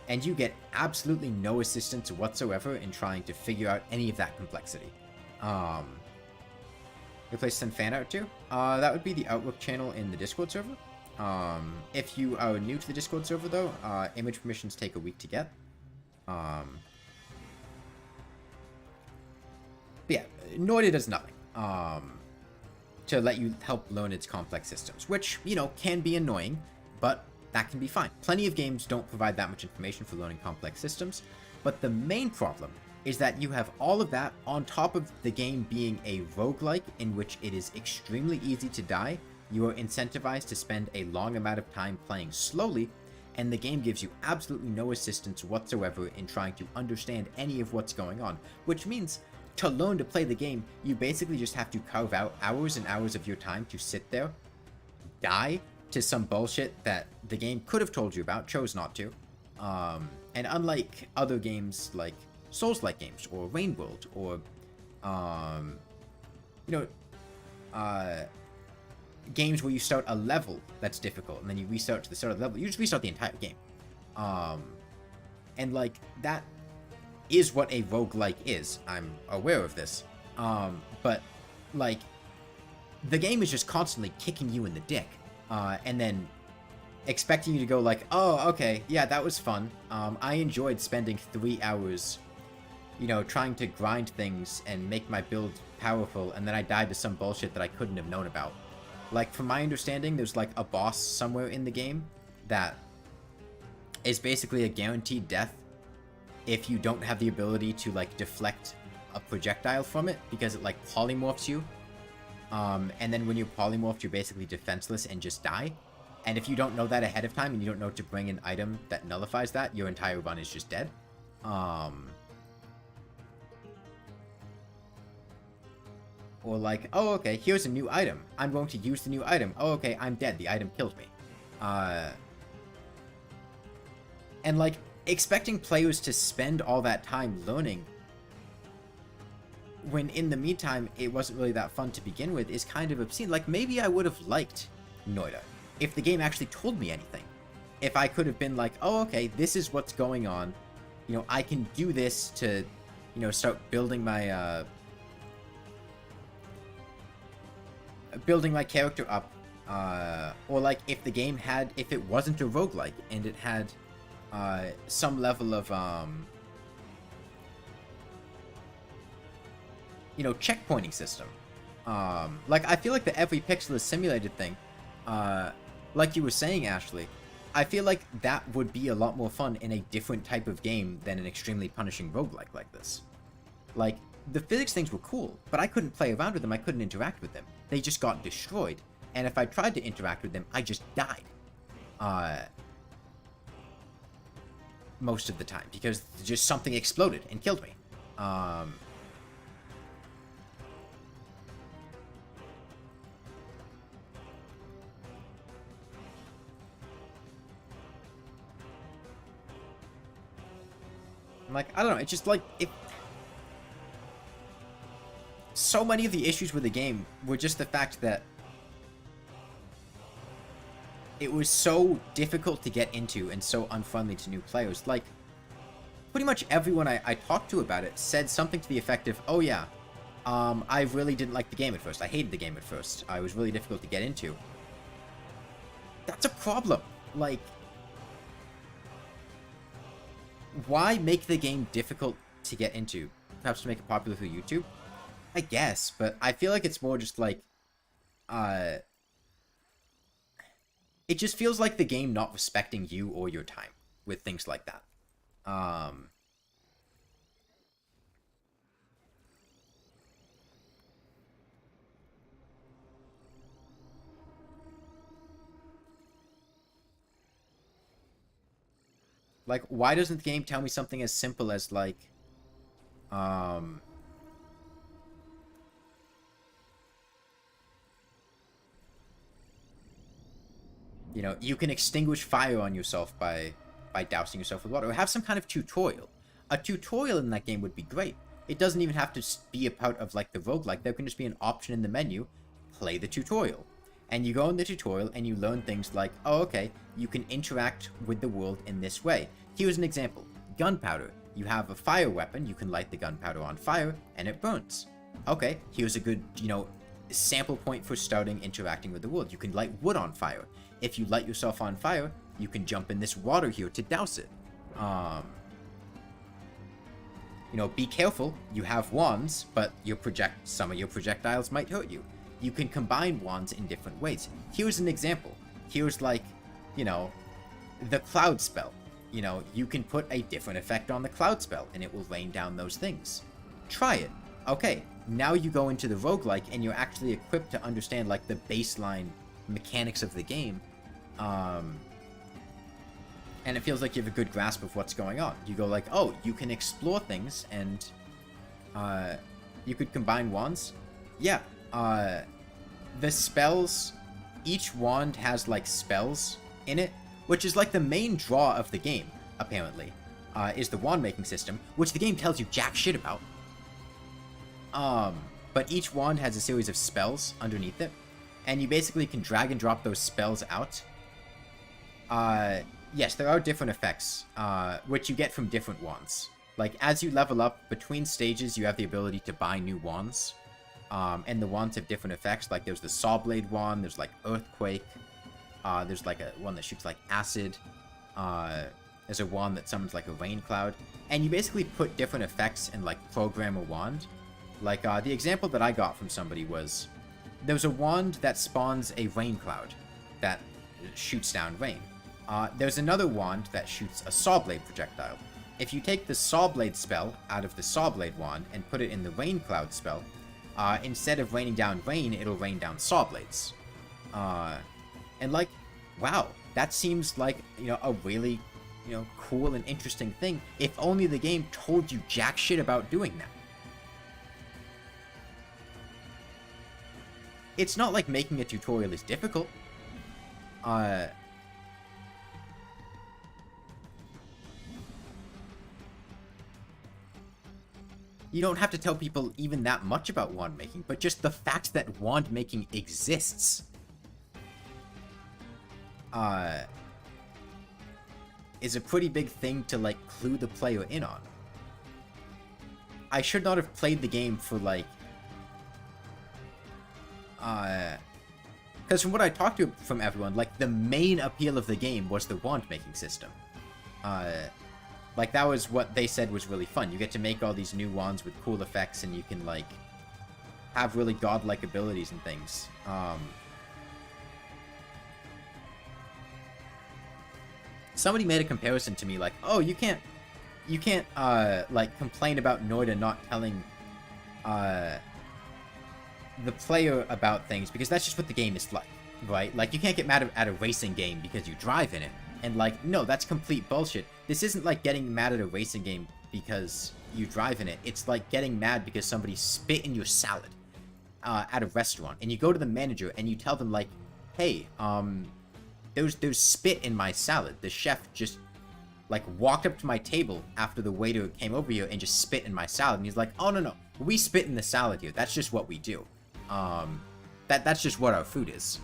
And you get absolutely no assistance whatsoever in trying to figure out any of that complexity. You play some fan art too? That would be the Outlook channel in the Discord server. If you are new to the Discord server though, image permissions take a week to get. But yeah, Noida does nothing to let you help learn its complex systems, which, you know, can be annoying, but that can be fine. Plenty of games don't provide that much information for learning complex systems, but the main problem is that you have all of that on top of the game being a roguelike in which it is extremely easy to die. You are incentivized to spend a long amount of time playing slowly, and the game gives you absolutely no assistance whatsoever in trying to understand any of what's going on, which means to learn to play the game, you basically just have to carve out hours and hours of your time to sit there, die to some bullshit that the game could have told you about, chose not to. And unlike other games like Souls-like games, or Rain World, or, you know, games where you start a level that's difficult, and then you restart to the start of the level, you just restart the entire game. And, like, that is what a roguelike is. I'm aware of this. But, like, the game is just constantly kicking you in the dick. And then expecting you to go like, oh, okay, yeah, that was fun. I enjoyed spending 3 hours, you know, trying to grind things and make my build powerful, and then I died to some bullshit that I couldn't have known about. Like, from my understanding, there's like a boss somewhere in the game that is basically a guaranteed death if you don't have the ability to like deflect a projectile from it, because it like polymorphs you. And then when you're polymorphed, you're basically defenseless and just die. And if you don't know that ahead of time and you don't know to bring an item that nullifies that, your entire run is just dead. Or like, oh, okay, here's a new item. I'm going to use the new item. Oh, okay, I'm dead. The item killed me. And like, expecting players to spend all that time learning when in the meantime it wasn't really that fun to begin with is kind of obscene. Like, maybe I would have liked Noida if the game actually told me anything. If I could have been like, oh, okay, this is what's going on. You know, I can do this to, you know, start building my, character up. Or like, if the game had, if it wasn't a roguelike and it had, some level of, you know, checkpointing system. Like, I feel like the every pixel is simulated thing, like you were saying, Ashley, I feel like that would be a lot more fun in a different type of game than an extremely punishing roguelike like this. Like, the physics things were cool, but I couldn't play around with them, I couldn't interact with them. They just got destroyed, and if I tried to interact with them, I just died. Most of the time, because just something exploded and killed me. Like, I don't know, it's just like, so many of the issues with the game were just the fact that it was so difficult to get into and so unfriendly to new players. Like, pretty much everyone I talked to about it said something to the effect of, oh yeah, I really didn't like the game at first. I hated the game at first. I was really difficult to get into. That's a problem. Like, why make the game difficult to get into? Perhaps to make it popular through YouTube? I guess, but I feel like it's more just like, it just feels like the game not respecting you or your time with things like that. Like, why doesn't the game tell me something as simple as, like, you know, you can extinguish fire on yourself by dousing yourself with water, or have some kind of tutorial. A tutorial in that game would be great. It doesn't even have to be a part of, like, the roguelike. There can just be an option in the menu, play the tutorial. And you go in the tutorial and you learn things like, oh, okay, you can interact with the world in this way. Here's an example. Gunpowder. You have a fire weapon, you can light the gunpowder on fire, and it burns. Okay, here's a good, you know, sample point for starting interacting with the world. You can light wood on fire. If you light yourself on fire, you can jump in this water here to douse it. You know, be careful. You have wands, but some of your projectiles might hurt you. You can combine wands in different ways. Here's an example. Here's, like, you know, the cloud spell. You know, you can put a different effect on the cloud spell, and it will rain down those things. Try it. Okay, now you go into the roguelike, and you're actually equipped to understand, like, the baseline mechanics of the game. And it feels like you have a good grasp of what's going on. You go like, oh, you can explore things, and you could combine wands. Yeah, the spells, each wand has, like, spells in it, which is, like, the main draw of the game, apparently, is the wand-making system, which the game tells you jack shit about. But each wand has a series of spells underneath it, and you basically can drag and drop those spells out. Yes, there are different effects, which you get from different wands. Like, as you level up, between stages, you have the ability to buy new wands. And the wands have different effects, like there's the Saw Blade wand, there's, like, Earthquake. There's like one that shoots like acid. There's a wand that summons like a rain cloud. And you basically put different effects and like program a wand. Like the example that I got from somebody was there's a wand that spawns a rain cloud that shoots down rain. There's another wand that shoots a saw blade projectile. If you take the saw blade spell out of the saw blade wand and put it in the rain cloud spell, instead of raining down rain, it'll rain down saw blades. And like, wow, that seems like, you know, a really, you know, cool and interesting thing. If only the game told you jack shit about doing that. It's not like making a tutorial is difficult. You don't have to tell people even that much about wand making, but just the fact that wand making exists is a pretty big thing to, like, clue the player in on. I should not have played the game for, like, because from what I talked to from everyone, like, the main appeal of the game was the wand making system. Like, that was what they said was really fun. You get to make all these new wands with cool effects, and you can, like, have really godlike abilities and things. Somebody made a comparison to me, like, oh, you can't, like, complain about Noida not telling, the player about things, because that's just what the game is like, right? Like, you can't get mad at a racing game because you drive in it. And, like, no, that's complete bullshit. This isn't like getting mad at a racing game because you drive in it. It's like getting mad because somebody spit in your salad at a restaurant. And you go to the manager and you tell them, like, hey, there's spit in my salad. The chef just, like, walked up to my table after the waiter came over here and just spit in my salad. And he's like, oh, no, we spit in the salad here. That's just what we do. That's just what our food is.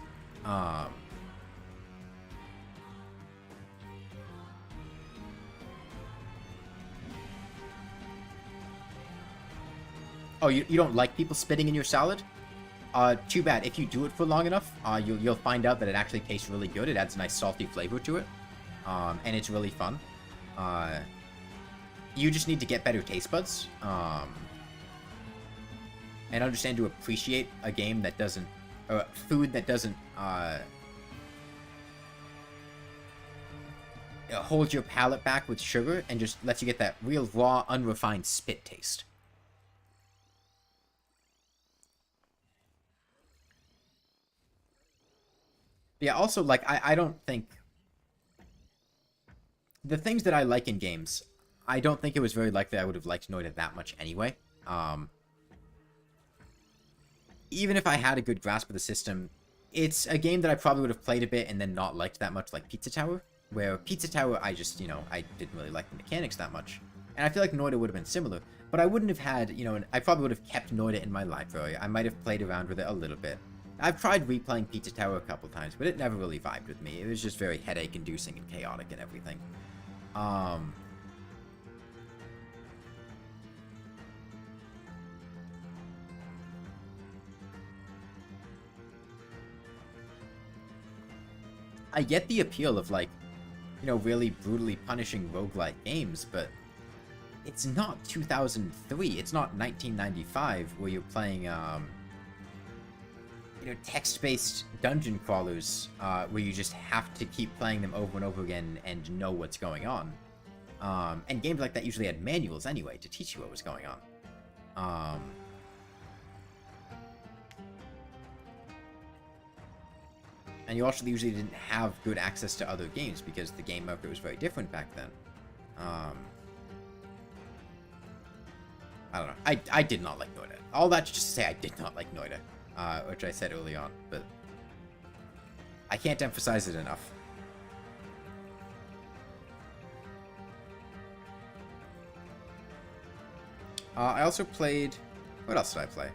Oh, you don't like people spitting in your salad? Too bad. If you do it for long enough, you'll find out that it actually tastes really good. It adds a nice salty flavor to it. And it's really fun. You just need to get better taste buds. And understand to appreciate a game that doesn't... or food that doesn't, hold your palate back with sugar and just lets you get that real raw, unrefined spit taste. Yeah, also, like, I don't think... the things that I like in games, I don't think it was very likely I would have liked Noida that much anyway. Even if I had a good grasp of the system, it's a game that I probably would have played a bit and then not liked that much, like Pizza Tower. Where Pizza Tower, I just, you know, I didn't really like the mechanics that much. And I feel like Noida would have been similar. But I wouldn't have had, you know, I probably would have kept Noida in my library. I might have played around with it a little bit. I've tried replaying Pizza Tower a couple times, but it never really vibed with me. It was just very headache-inducing and chaotic and everything. I get the appeal of, like, you know, really brutally punishing roguelike games, but it's not 2003. It's not 1995 where you're playing, you know, text-based dungeon crawlers, where you just have to keep playing them over and over again and know what's going on. And games like that usually had manuals anyway to teach you what was going on. And you also usually didn't have good access to other games because the game market was very different back then. I don't know. I did not like Noida. All that just to say I did not like Noida. Which I said early on, but I can't emphasize it enough. I also played... what else did I play?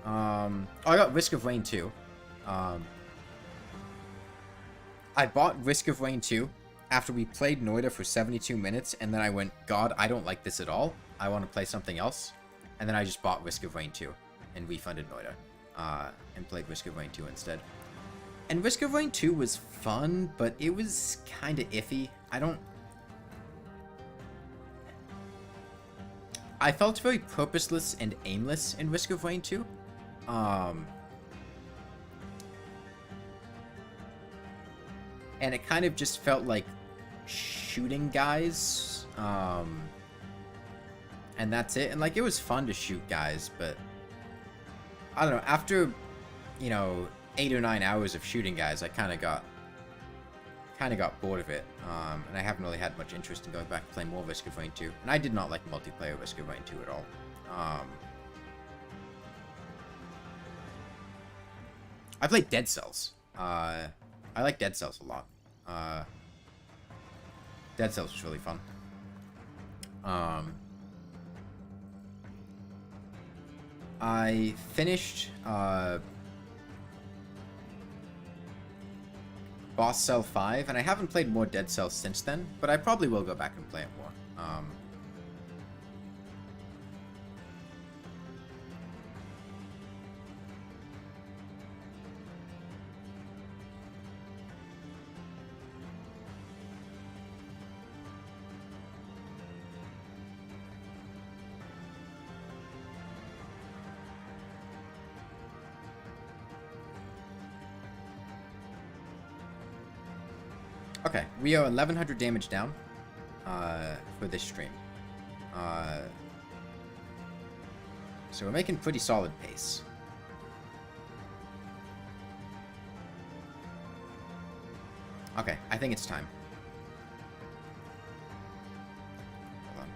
Oh, I got Risk of Rain 2. I bought Risk of Rain 2 after we played Noida for 72 minutes, and then I went, God, I don't like this at all. I want to play something else. And then I just bought Risk of Rain 2 and refunded Noida. And played Risk of Rain 2 instead. And Risk of Rain 2 was fun, but it was kind of iffy. I felt very purposeless and aimless in Risk of Rain 2. And it kind of just felt like shooting guys. And that's it. And, like, it was fun to shoot guys, but I don't know. After, 8 or 9 hours of shooting guys, I kind of got bored of it. And I haven't really had much interest in going back and playing more Risk of Rain 2. And I did not like multiplayer Risk of Rain 2 at all. I played Dead Cells. I like Dead Cells a lot. Dead Cells was really fun. I finished Boss Cell 5, and I haven't played more Dead Cells since then, but I probably will go back and play it more. Okay, we are 1100 damage down for this stream. So we're making pretty solid pace. Okay, I think it's time. Hold on.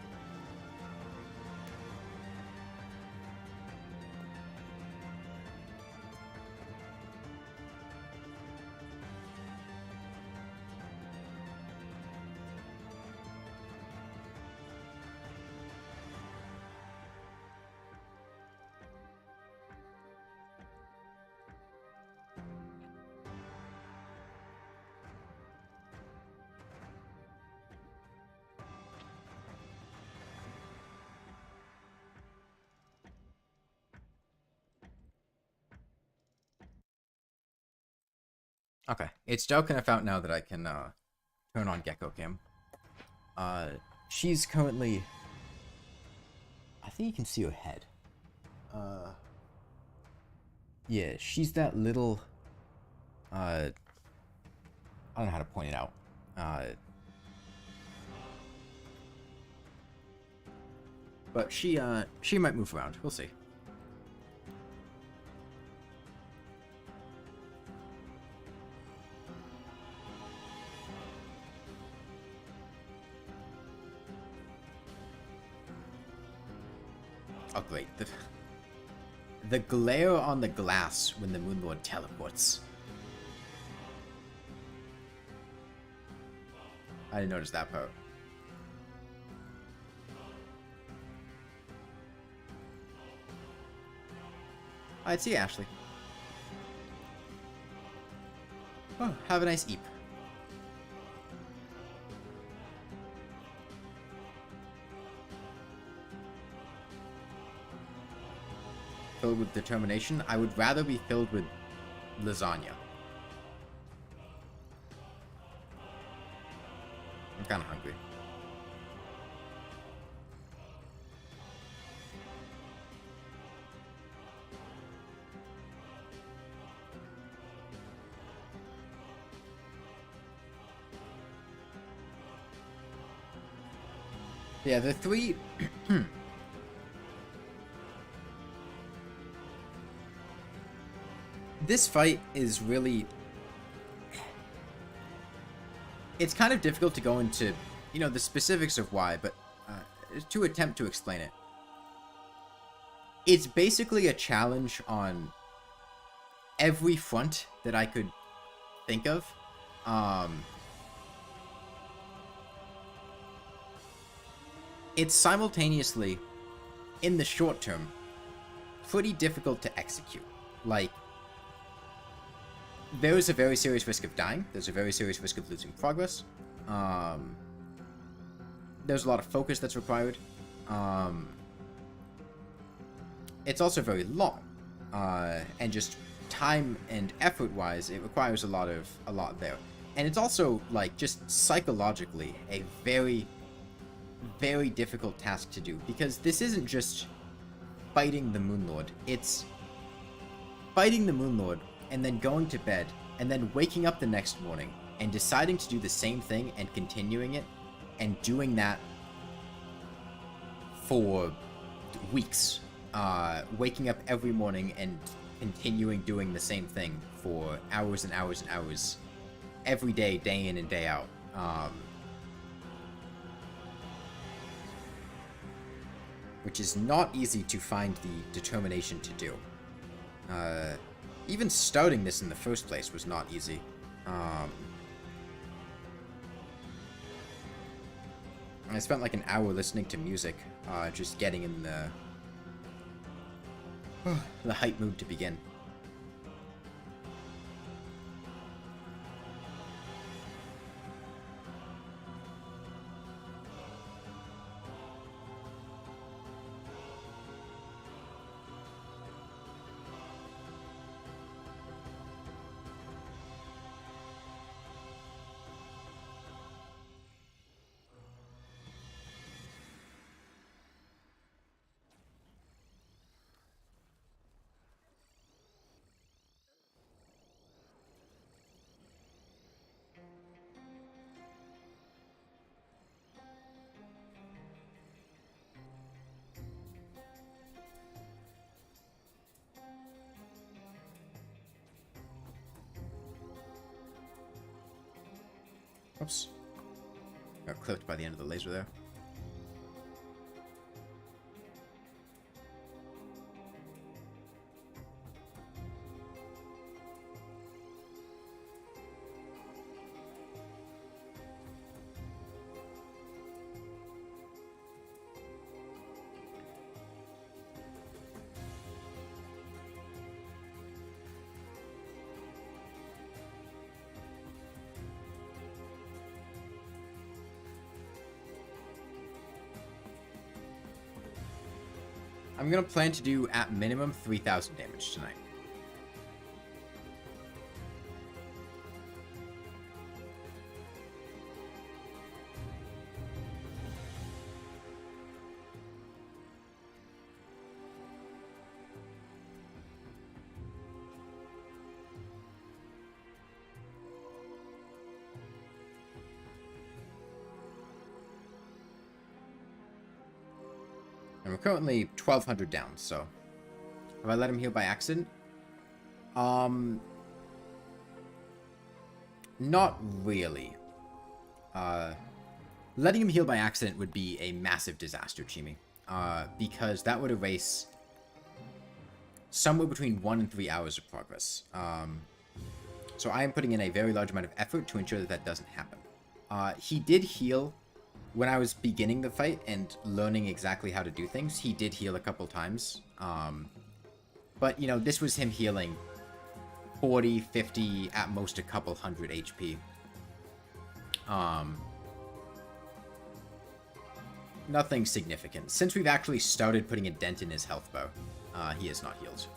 Okay, it's dark enough out now that I can turn on Gecko Cam. She's currently... I think you can see her head. Yeah, she's that little... I don't know how to point it out. But she might move around. We'll see. Oh, great. The glare on the glass when the Moonlord teleports. I didn't notice that part. Alright, see you, Ashley. Oh, have a nice eep. Filled with determination. I would rather be filled with lasagna. I'm kind of hungry. Yeah, the three... This fight is really... It's kind of difficult to go into, the specifics of why, but to attempt to explain it. It's basically a challenge on every front that I could think of. It's simultaneously, in the short term, pretty difficult to execute. Like, there is a very serious risk of dying. There's a very serious risk of losing progress. There's a lot of focus that's required. It's also very long. And just time and effort-wise, it requires a lot there. And it's also, like, just psychologically a very, very difficult task to do, because this isn't just fighting the Moonlord. It's fighting the Moonlord, and then going to bed, and then waking up the next morning, and deciding to do the same thing, and continuing it, and doing that for weeks. Waking up every morning and continuing doing the same thing for hours and hours and hours, every day, day in and day out. Which is not easy to find the determination to do. Even starting this in the first place was not easy. I spent like an hour listening to music, just getting in the hype mood to begin. Oops. Got clipped by the end of the laser there. I'm gonna plan to do, at minimum, 3,000 damage tonight. And we're currently 1,200 down, so... Have I let him heal by accident? Not really. Letting him heal by accident would be a massive disaster, Chimi. Because that would erase somewhere between 1 and 3 hours of progress. So I am putting in a very large amount of effort to ensure that that doesn't happen. He did heal when I was beginning the fight and learning exactly how to do things. He did heal a couple times. But, you know, this was him healing 40, 50, at most a couple hundred HP. Nothing significant. Since we've actually started putting a dent in his health bar, he is not healed.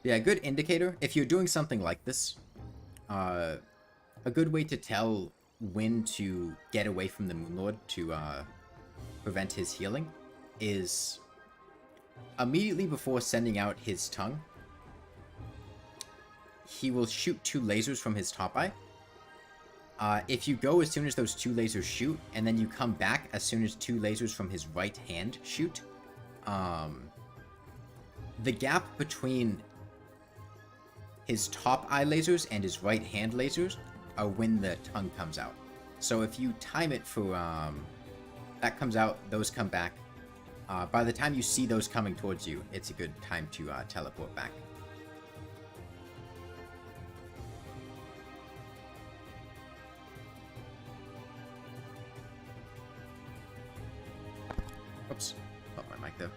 Yeah, a good indicator, if you're doing something like this, a good way to tell when to get away from the Moonlord to prevent his healing is immediately before sending out his tongue, he will shoot 2 lasers from his top eye. If you go as soon as those 2 lasers shoot, and then you come back as soon as 2 lasers from his right hand shoot, the gap between his top eye lasers and his right hand lasers are when the tongue comes out. So if you time it for, that comes out, those come back. By the time you see those coming towards you, it's a good time to teleport back. Oops. Not my mic though.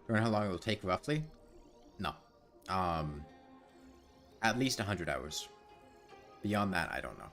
Do you know how long it will take roughly? No. At least 100 hours. Beyond that, I don't know.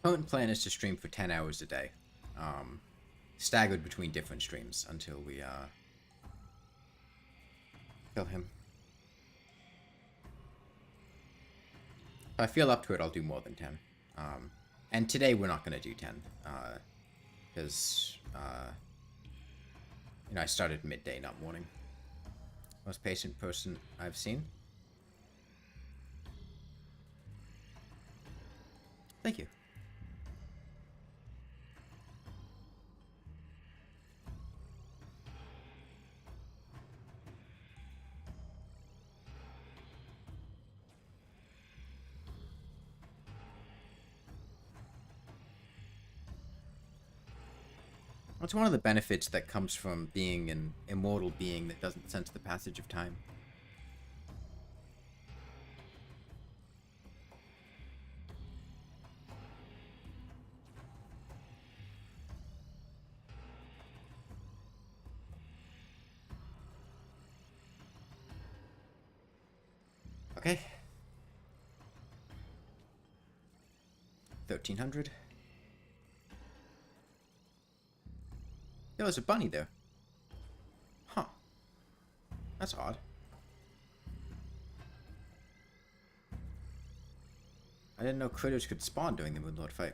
Current plan is to stream for 10 hours a day. Staggered between different streams until we, kill him. If I feel up to it, I'll do more than 10. And today we're not going to do 10. Because, you know, I started midday, not morning. Most patient person I've seen. Thank you. What's one of the benefits that comes from being an immortal being that doesn't sense the passage of time? Okay. 1300. There was a bunny there. Huh. That's odd. I didn't know critters could spawn during the Moonlord fight.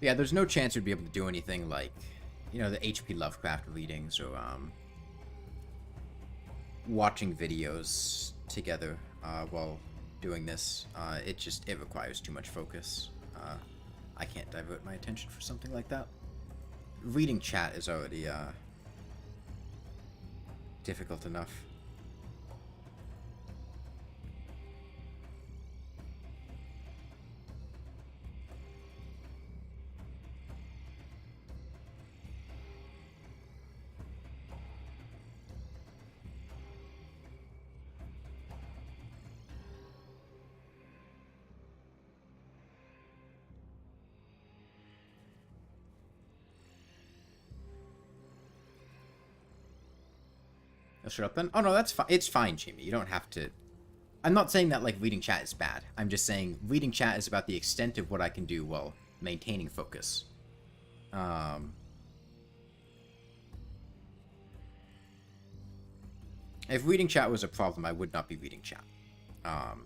Yeah, there's no chance we'd be able to do anything like, you know, the HP Lovecraft readings or watching videos together while doing this. It requires too much focus. I can't divert my attention for something like that. Reading chat is already difficult enough. I'll shut up then. Oh no, that's fine. It's fine, Jamie. You don't have to. I'm not saying that like reading chat is bad. I'm just saying reading chat is about the extent of what I can do while maintaining focus. If reading chat was a problem, I would not be reading chat. But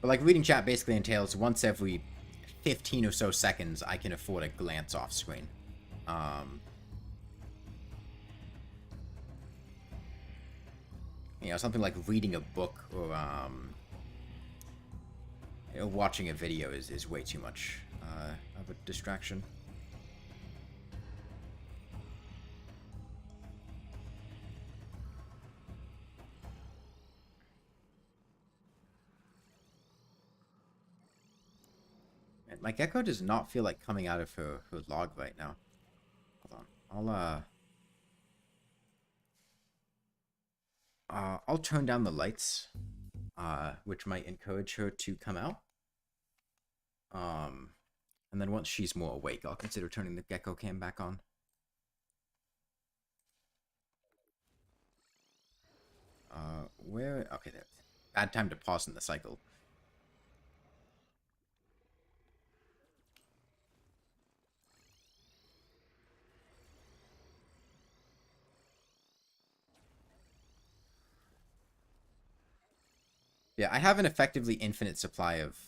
like reading chat basically entails once every 15 or so seconds I can afford a glance off screen. You know, something like reading a book or you know, watching a video is way too much of a distraction. And my gecko does not feel like coming out of her log right now. Hold on. I'll turn down the lights, which might encourage her to come out. And then once she's more awake, I'll consider turning the gecko cam back on. Where? Okay, there. Bad time to pause in the cycle. Yeah, I have an effectively infinite supply of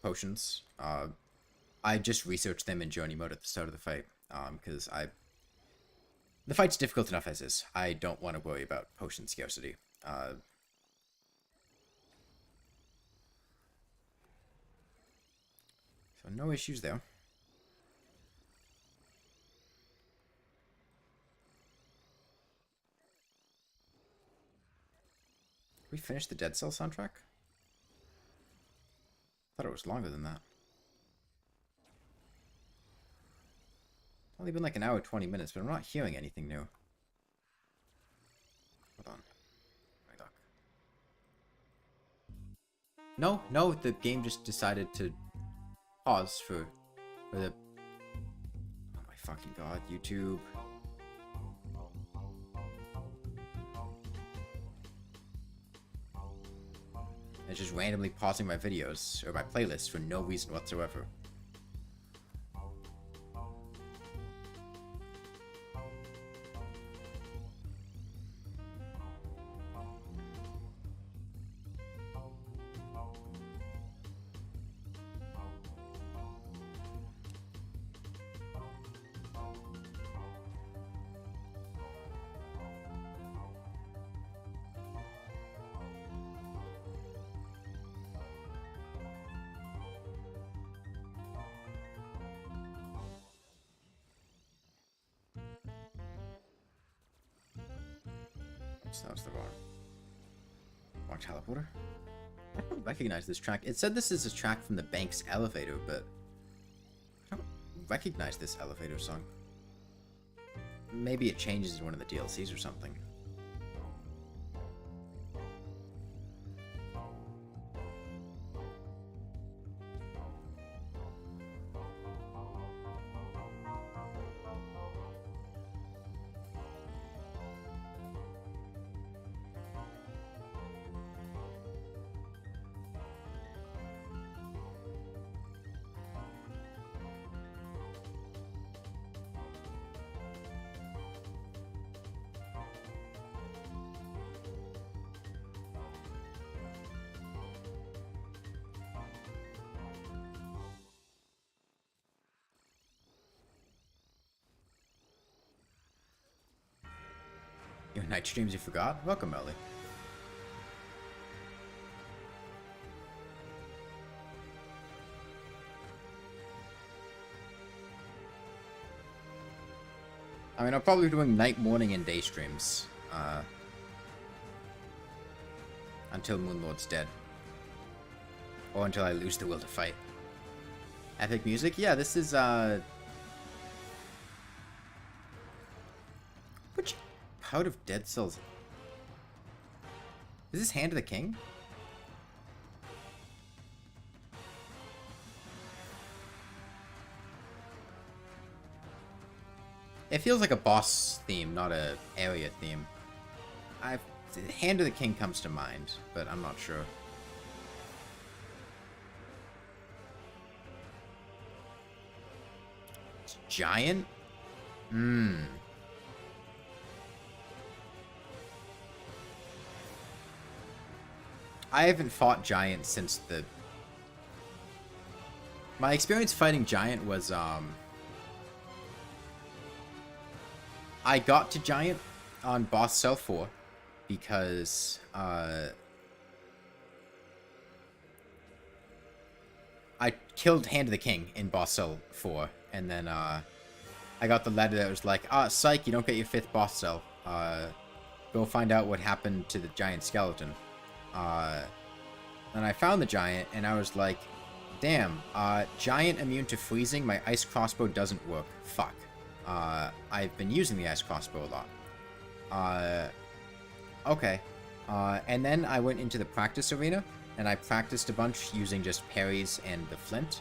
potions. I just researched them in journey mode at the start of the fight, because the fight's difficult enough as is. I don't want to worry about potion scarcity. So no issues there. Did we finish the Dead Cell soundtrack? I thought it was longer than that. It's only been like an hour 20 minutes, but I'm not hearing anything new. Hold on. No, the game just decided to pause for the... Oh my fucking god, YouTube. It's just randomly pausing my videos, or my playlists, for no reason whatsoever. Oops, that was the wrong teleporter. I don't recognize this track. It said this is a track from the bank's elevator, but I don't recognize this elevator song. Maybe it changes in one of the DLCs or something. Your night streams you forgot? Welcome, Ellie. I mean, I'm probably doing night, morning, and day streams. Until Moonlord's dead. Or until I lose the will to fight. Epic music? Yeah, this is, which part of Dead Cells? Is this Hand of the King? It feels like a boss theme, not a area theme. Hand of the King comes to mind, but I'm not sure. It's Giant? I haven't fought Giant since the... My experience fighting Giant was, I got to Giant on Boss Cell 4 because, I killed Hand of the King in Boss Cell 4, and then, I got the letter that was like, psych, you don't get your 5th Boss Cell. Go find out what happened to the Giant Skeleton. And I found the Giant, and I was like, damn, Giant immune to freezing, my ice crossbow doesn't work. Fuck. I've been using the ice crossbow a lot. Okay. And then I went into the practice arena, and I practiced a bunch using just parries and the flint.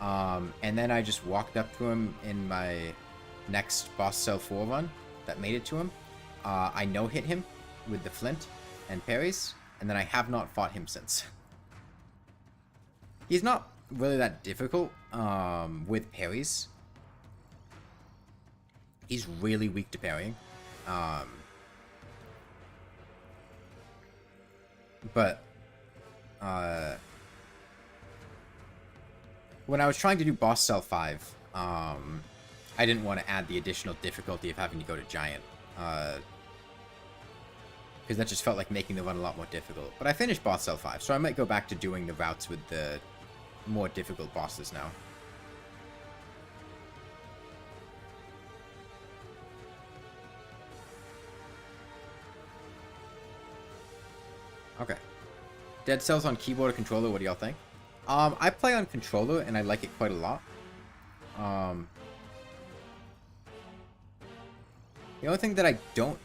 And then I just walked up to him in my next Boss Cell 4 run that made it to him. I no-hit him with the flint and parries, and then I have not fought him since. He's not really that difficult with parries. He's really weak to parrying. But when I was trying to do Boss Cell 5, I didn't want to add the additional difficulty of having to go to Giant. Because that just felt like making the run a lot more difficult. But I finished Boss Cell 5, so I might go back to doing the routes with the more difficult bosses now. Okay. Dead Cells on keyboard or controller, what do y'all think? I play on controller, and I like it quite a lot. The only thing that I don't...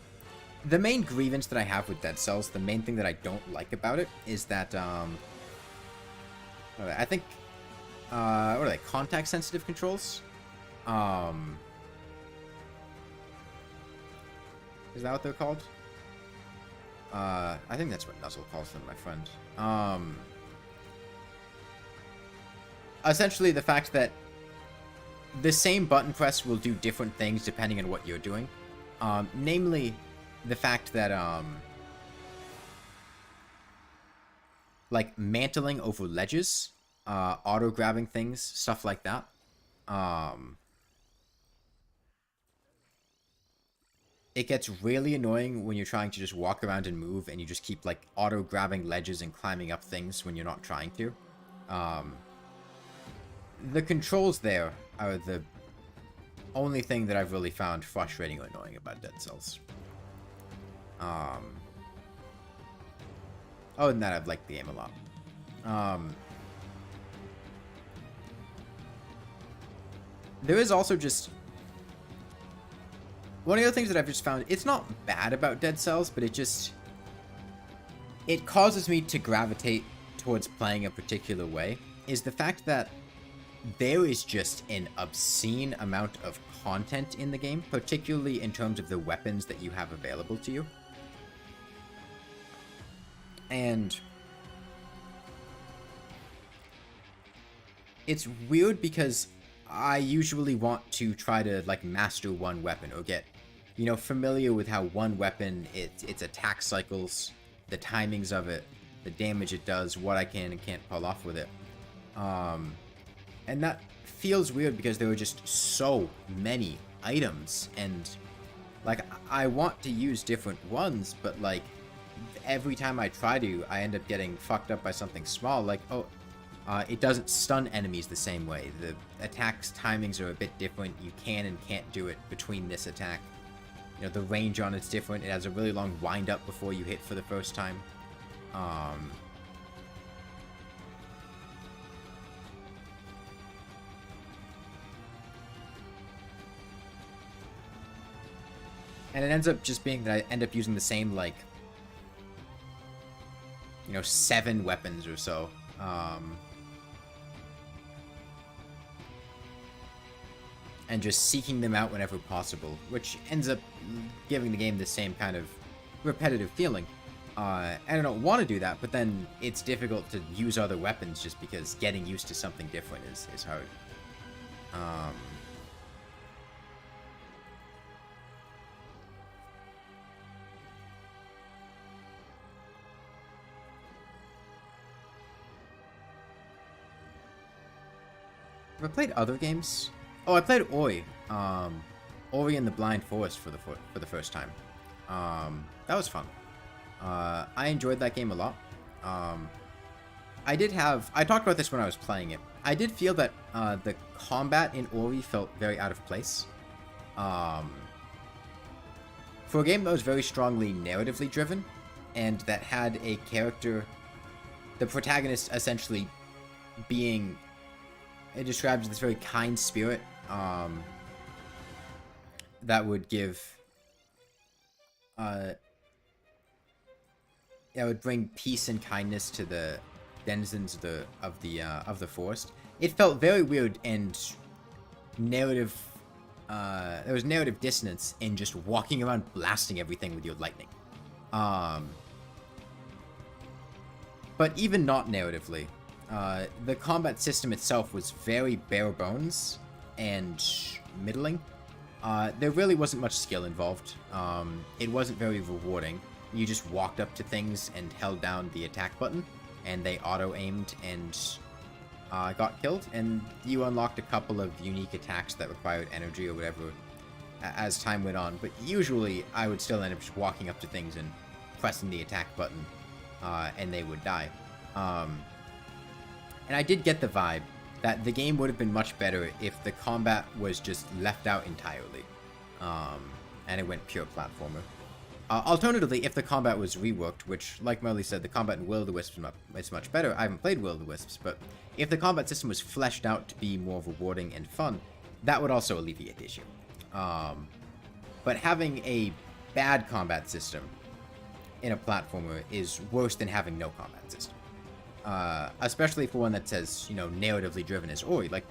The main grievance that I have with Dead Cells, the main thing that I don't like about it, is that, I think, what are they, contact-sensitive controls? Is that what they're called? I think that's what Nuzzle calls them, my friend. Essentially, the fact that the same button press will do different things depending on what you're doing. Namely, the fact that, like, mantling over ledges, auto-grabbing things, stuff like that. It gets really annoying when you're trying to just walk around and move, and you just keep, like, auto-grabbing ledges and climbing up things when you're not trying to. The controls there are the only thing that I've really found frustrating or annoying about Dead Cells. Other than that, I've liked the game a lot. There is also just... One of the other things that I've just found, it's not bad about Dead Cells, but it causes me to gravitate towards playing a particular way, is the fact that there is just an obscene amount of content in the game, particularly in terms of the weapons that you have available to you. And it's weird because I usually want to try to, like, master one weapon or get, you know, familiar with how one weapon, its attack cycles, the timings of it, the damage it does, what I can and can't pull off with it. And that feels weird because there are just so many items, and, like, I want to use different ones, but, like, every time I try to, I end up getting fucked up by something small, like, it doesn't stun enemies the same way. The attack's timings are a bit different. You can and can't do it between this attack. You know, the range on it's different. It has a really long wind-up before you hit for the first time. And it ends up just being that I end up using the same, like, you know, 7 weapons or so. And just seeking them out whenever possible, which ends up giving the game the same kind of repetitive feeling. And I don't want to do that, but then it's difficult to use other weapons just because getting used to something different is hard. Have I played other games? Oh, I played Ori. Ori and the Blind Forest for the first time. That was fun. I enjoyed that game a lot. I talked about this when I was playing it. I did feel that the combat in Ori felt very out of place. For a game that was very strongly narratively driven, and that had a character, the protagonist essentially being... It describes this very kind spirit that would give, that would bring peace and kindness to the denizens of the forest. It felt very weird and narrative. There was narrative dissonance in just walking around blasting everything with your lightning. But even not narratively. The combat system itself was very bare bones and middling. There really wasn't much skill involved. It wasn't very rewarding. You just walked up to things and held down the attack button, and they auto-aimed and got killed, and you unlocked a couple of unique attacks that required energy or whatever as time went on, but usually I would still end up just walking up to things and pressing the attack button, and they would die. And I did get the vibe that the game would have been much better if the combat was just left out entirely, and it went pure platformer. Alternatively, if the combat was reworked, which, like Marley said, the combat in Will-o'-the-Wisps is much better. I haven't played Will-o'-the-Wisps, but if the combat system was fleshed out to be more rewarding and fun, that would also alleviate the issue. But having a bad combat system in a platformer is worse than having no combat system. Especially for one that's as, you know, narratively driven as Ori. Like,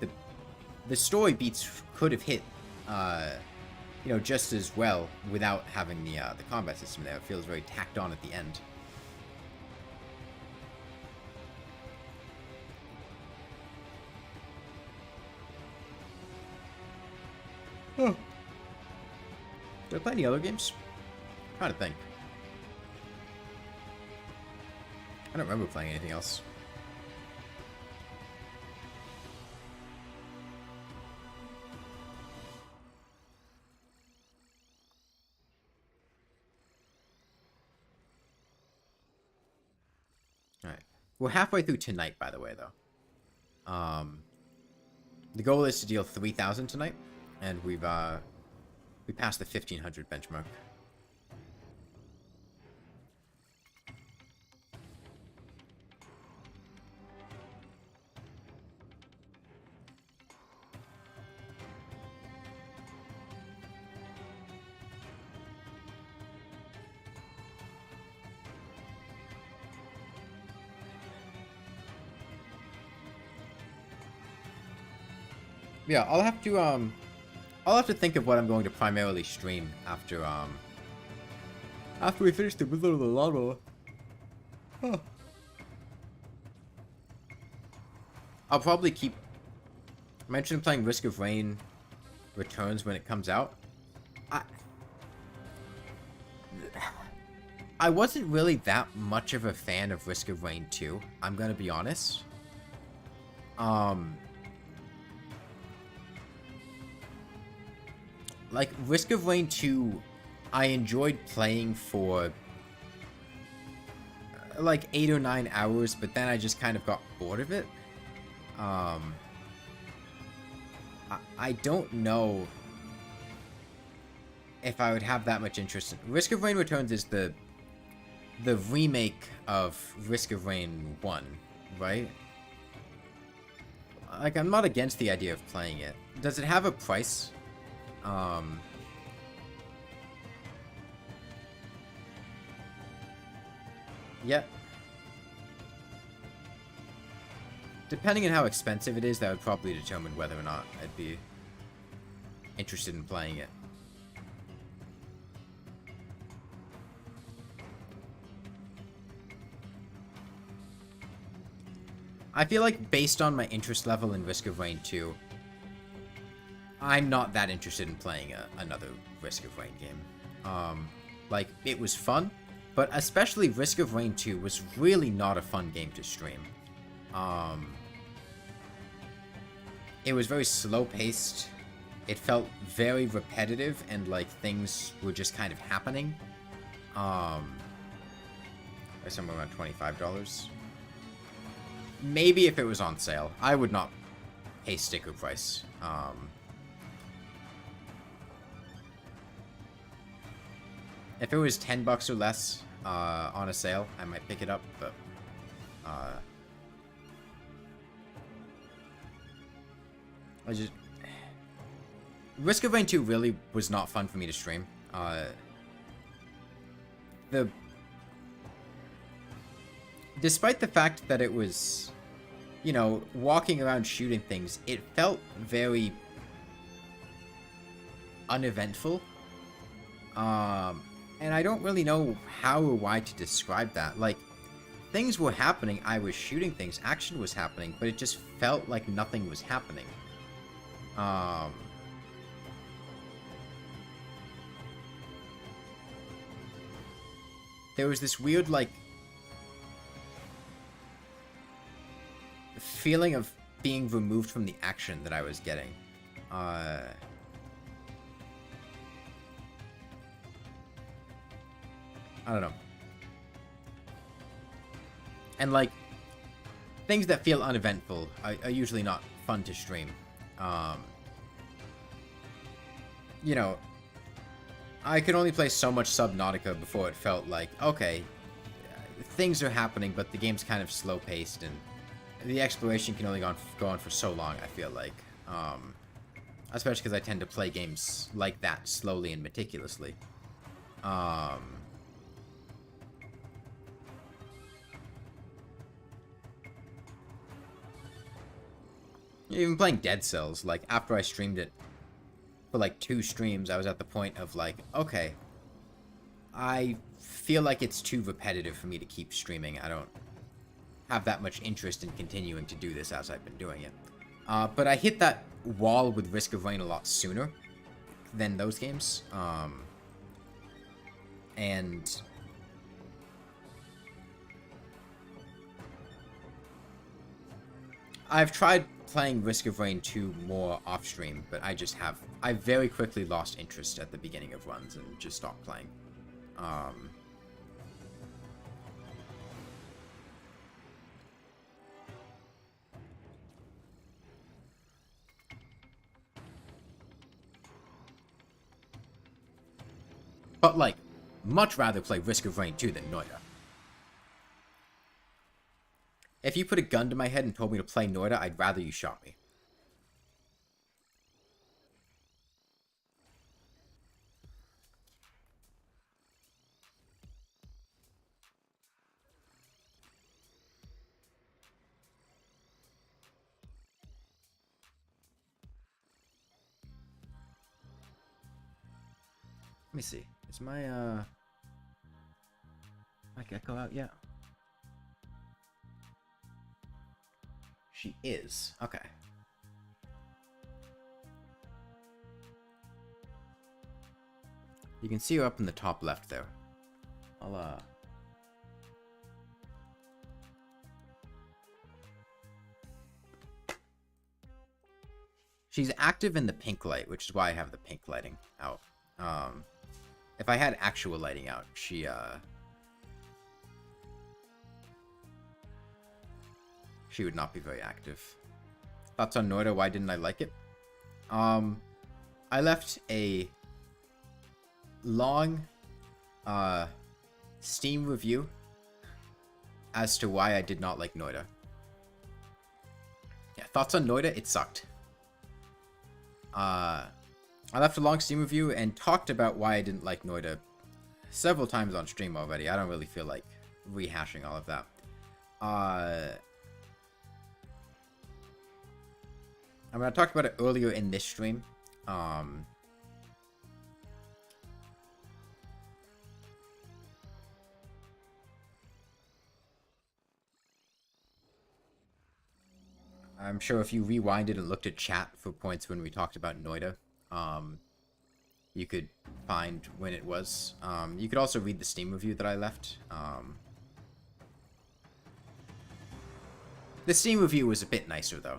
the story beats could have hit, you know, just as well without having the combat system there. It feels very tacked on at the end. Oh. Did I play any other games? I'm trying to think. I don't remember playing anything else. Alright. We're halfway through tonight, by the way, though. The goal is to deal 3,000 tonight, and we passed the 1,500 benchmark. Yeah, I'll have to think of what I'm going to primarily stream after we finish the middle of the Lawnmower. Huh. I'll probably keep mention playing Risk of Rain Returns when it comes out. I I wasn't really that much of a fan of Risk of Rain 2, I'm gonna be honest. Like, Risk of Rain 2, I enjoyed playing for, like, 8 or 9 hours, but then I just kind of got bored of it. I don't know if I would have that much interest in... Risk of Rain Returns is the remake of Risk of Rain 1, right? Like, I'm not against the idea of playing it. Does it have a price? Yeah. Depending on how expensive it is, that would probably determine whether or not I'd be interested in playing it. I feel like based on my interest level in Risk of Rain 2, I'm not that interested in playing another Risk of Rain game. Like, it was fun, but especially Risk of Rain 2 was really not a fun game to stream. It was very slow-paced. It felt very repetitive, and like things were just kind of happening. Somewhere around $25. Maybe if it was on sale. I would not pay sticker price. If it was $10 or less on a sale, I might pick it up, but I just... Risk of Rain 2 really was not fun for me to stream. Despite the fact that it was, you know, walking around shooting things, it felt very uneventful. And I don't really know how or why to describe that. Like, things were happening, I was shooting things, action was happening, but it just felt like nothing was happening. There was this weird, like, feeling of being removed from the action that I was getting. I don't know. And, like, things that feel uneventful are usually not fun to stream. You know, I could only play so much Subnautica before it felt like, okay, things are happening, but the game's kind of slow-paced, and the exploration can only go on for so long, I feel like. Especially because I tend to play games like that slowly and meticulously. Even playing Dead Cells, like, after I streamed it for, like, 2 streams, I was at the point of, like, okay, I feel like it's too repetitive for me to keep streaming. I don't have that much interest in continuing to do this as I've been doing it. But I hit that wall with Risk of Rain a lot sooner than those games. And I've tried playing Risk of Rain 2 more off-stream, but I very quickly lost interest at the beginning of runs and just stopped playing. But, like, much rather play Risk of Rain 2 than Noida. If you put a gun to my head and told me to play Noida, I'd rather you shot me. me see. Is my gecko out yet? She is. Okay. You can see her up in the top left there. I'll She's active in the pink light, which is why I have the pink lighting out. If I had actual lighting out, she would not be very active. Thoughts on Noida? Why didn't I like it? I left a long Steam review as to why I did not like Noida. Yeah, thoughts on Noida? It sucked. I left a long Steam review and talked about why I didn't like Noida several times on stream already. I don't really feel like rehashing all of that. I mean, I talked about it earlier in this stream. I'm sure if you rewinded and looked at chat for points when we talked about Noida, you could find when it was. You could also read the Steam review that I left. The Steam review was a bit nicer, though.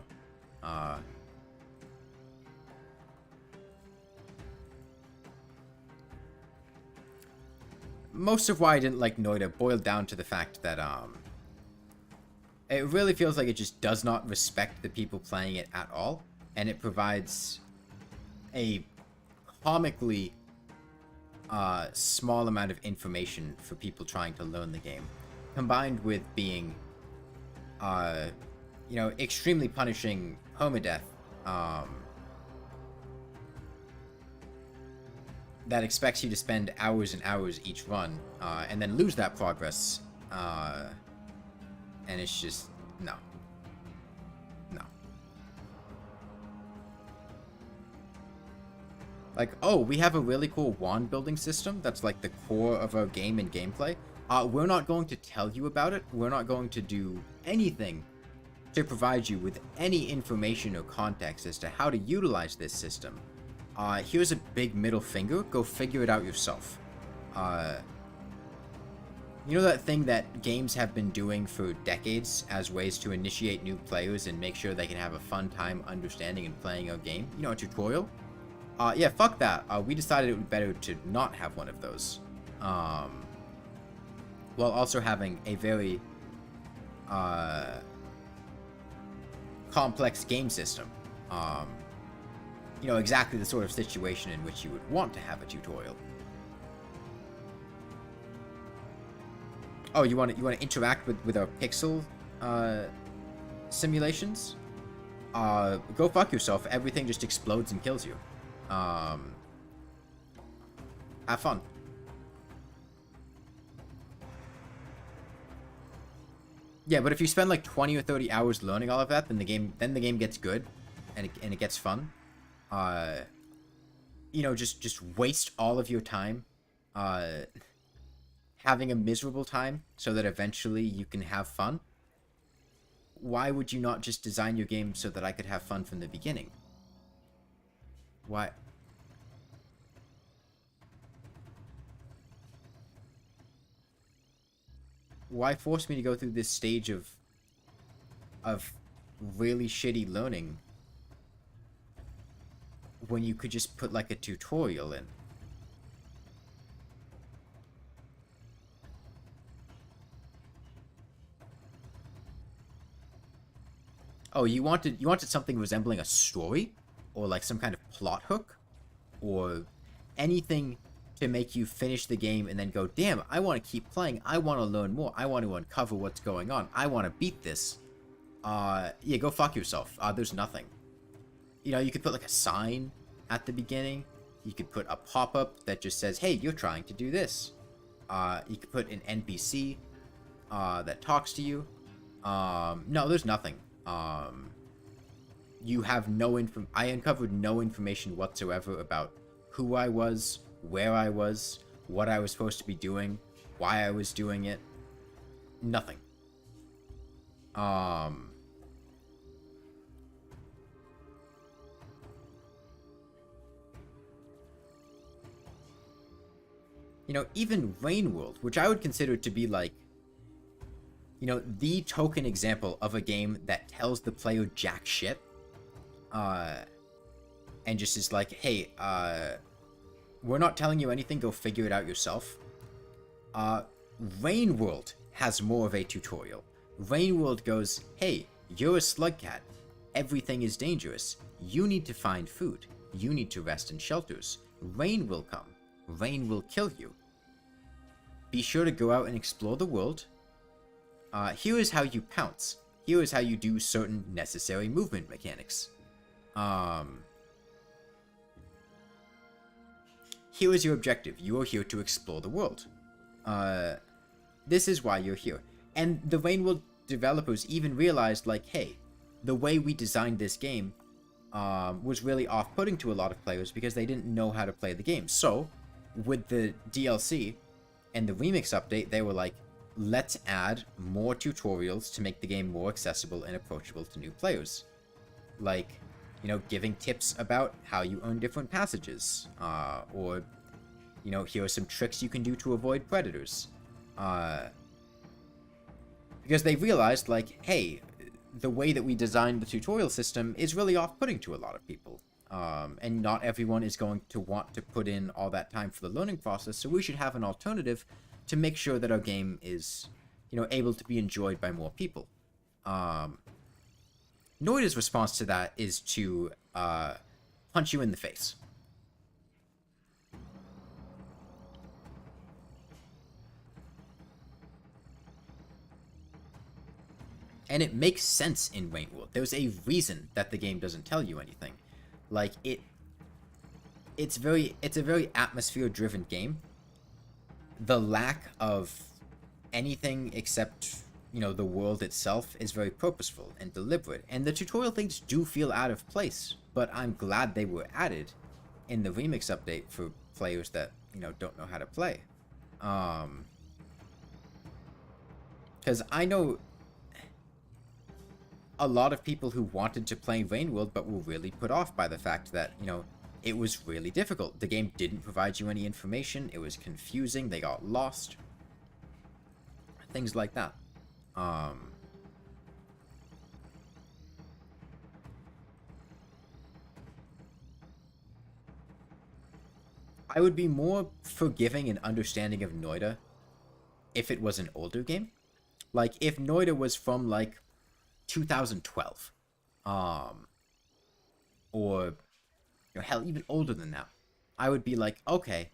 Most of why I didn't like Noida boiled down to the fact that, it really feels like it just does not respect the people playing it at all, and it provides a comically small amount of information for people trying to learn the game, combined with being, you know, extremely punishing permadeath, that expects you to spend hours and hours each run, and then lose that progress, and it's just, no. No. Like, oh, we have a really cool wand building system that's like the core of our game and gameplay. We're not going to tell you about it. We're not going to do anything to provide you with any information or context as to how to utilize this system. Here's a big middle finger. Go figure it out yourself. You know that thing that games have been doing for decades as ways to initiate new players and make sure they can have a fun time understanding and playing a game? You know, a tutorial? Yeah, fuck that. We decided it would be better to not have one of those. While also having a very complex game system. You know, exactly the sort of situation in which you would want to have a tutorial. Oh, you want to interact with our pixel simulations? Go fuck yourself. Everything just explodes and kills you. Have fun. Yeah, but if you spend like 20 or 30 hours learning all of that, then the game gets good, and it gets fun. You know, just waste all of your time, having a miserable time so that eventually you can have fun. Why would you not just design your game so that I could have fun from the beginning? Why? Why force me to go through this stage of really shitty learning when you could just put like a tutorial in? Oh, you wanted something resembling a story, or like some kind of plot hook, or anything to make you finish the game and then go, damn, I want to keep playing, I want to learn more, I want to uncover what's going on, I want to beat this. Yeah, go fuck yourself. There's nothing. You know, you could put like a sign at the beginning. You could put a pop-up that just says, hey, you're trying to do this. You could put an NPC that talks to you. No, there's nothing. You have no I uncovered no information whatsoever about who I was, where I was, what I was supposed to be doing, why I was doing it. Nothing. You know, even Rainworld, which I would consider to be like, you know, the token example of a game that tells the player jack shit, and just is like, hey, we're not telling you anything, go figure it out yourself. Rainworld has more of a tutorial. Rainworld goes, hey, you're a slug cat. Everything is dangerous. You need to find food. You need to rest in shelters. Rain will come. Rain will kill you. Be sure to go out and explore the world. Here is how you pounce. Here is how you do certain necessary movement mechanics. Here is your objective. You are here to explore the world. This is why you're here. And the Rainworld developers even realized, like, hey, the way we designed this game was really off-putting to a lot of players because they didn't know how to play the game. So, with the DLC and the remix update, they were like, let's add more tutorials to make the game more accessible and approachable to new players. Like, you know, giving tips about how you earn different passages, or, you know, here are some tricks you can do to avoid predators. Because they realized, like, hey, the way that we designed the tutorial system is really off-putting to a lot of people. And not everyone is going to want to put in all that time for the learning process, so we should have an alternative to make sure that our game is, you know, able to be enjoyed by more people. Noida's response to that is to punch you in the face. And it makes sense in Rainworld. There's a reason that the game doesn't tell you anything. Like, it's a very atmosphere-driven game. The lack of anything except, you know, the world itself is very purposeful and deliberate. And the tutorial things do feel out of place, but I'm glad they were added in the remix update for players that, you know, don't know how to play. Because I know a lot of people who wanted to play Rainworld but were really put off by the fact that, you know, it was really difficult. The game didn't provide you any information. It was confusing. They got lost. Things like that. I would be more forgiving and understanding of Noida if it was an older game. Like, if Noida was from, like, 2012. Or, you know, hell, even older than that. I would be like, okay,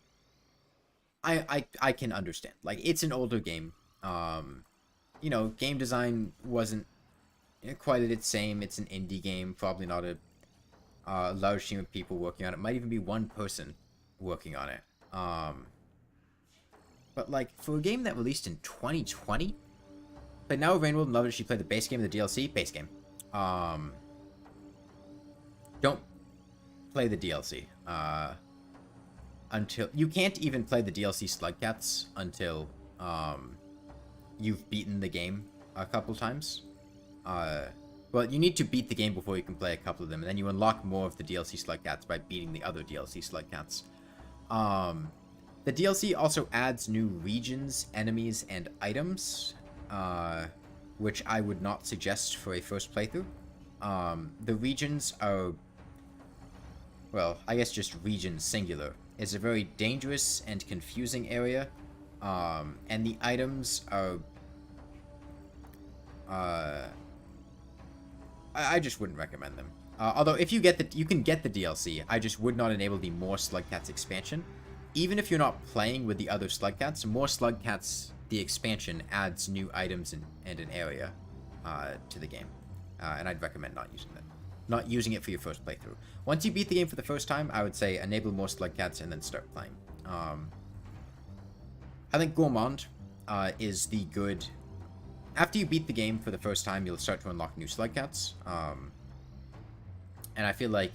I can understand. Like, it's an older game. You know, game design wasn't quite at its same. It's an indie game. Probably not a large team of people working on it. Might even be one person working on it. But, like, for a game that released in 2020... But now Rainworld and loved it. She played the base game and the DLC. Base game. Don't play the DLC. Until... You can't even play the DLC Slugcats until you've beaten the game a couple times. Well, you need to beat the game before you can play a couple of them, and then you unlock more of the DLC Slugcats by beating the other DLC Slugcats. The DLC also adds new regions, enemies, and items, which I would not suggest for a first playthrough. The regions are, well, I guess just region singular. It's a very dangerous and confusing area, and the items are, I just wouldn't recommend them. Although if you get you can get the DLC, I just would not enable the More Slugcats expansion. Even if you're not playing with the other Slugcats, More Slugcats, the expansion, adds new items and an area to the game. And I'd recommend not using that. Not using it for your first playthrough. Once you beat the game for the first time, I would say enable More Slugcats and then start playing. I think Gourmand is the good... After you beat the game for the first time, you'll start to unlock new Slugcats. And I feel like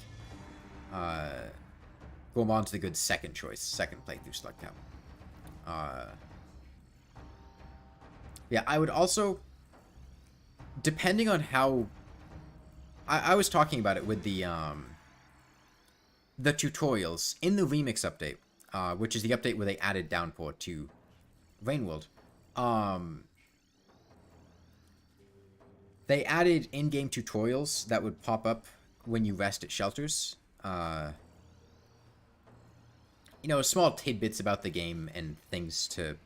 Gourmand's the good second choice, second playthrough slug count. Yeah, I would also, depending on how, I was talking about it with the tutorials in the remix update, which is the update where they added Downpour to Rainworld. They added in-game tutorials that would pop up when you rest at shelters. You know, small tidbits about the game and things to...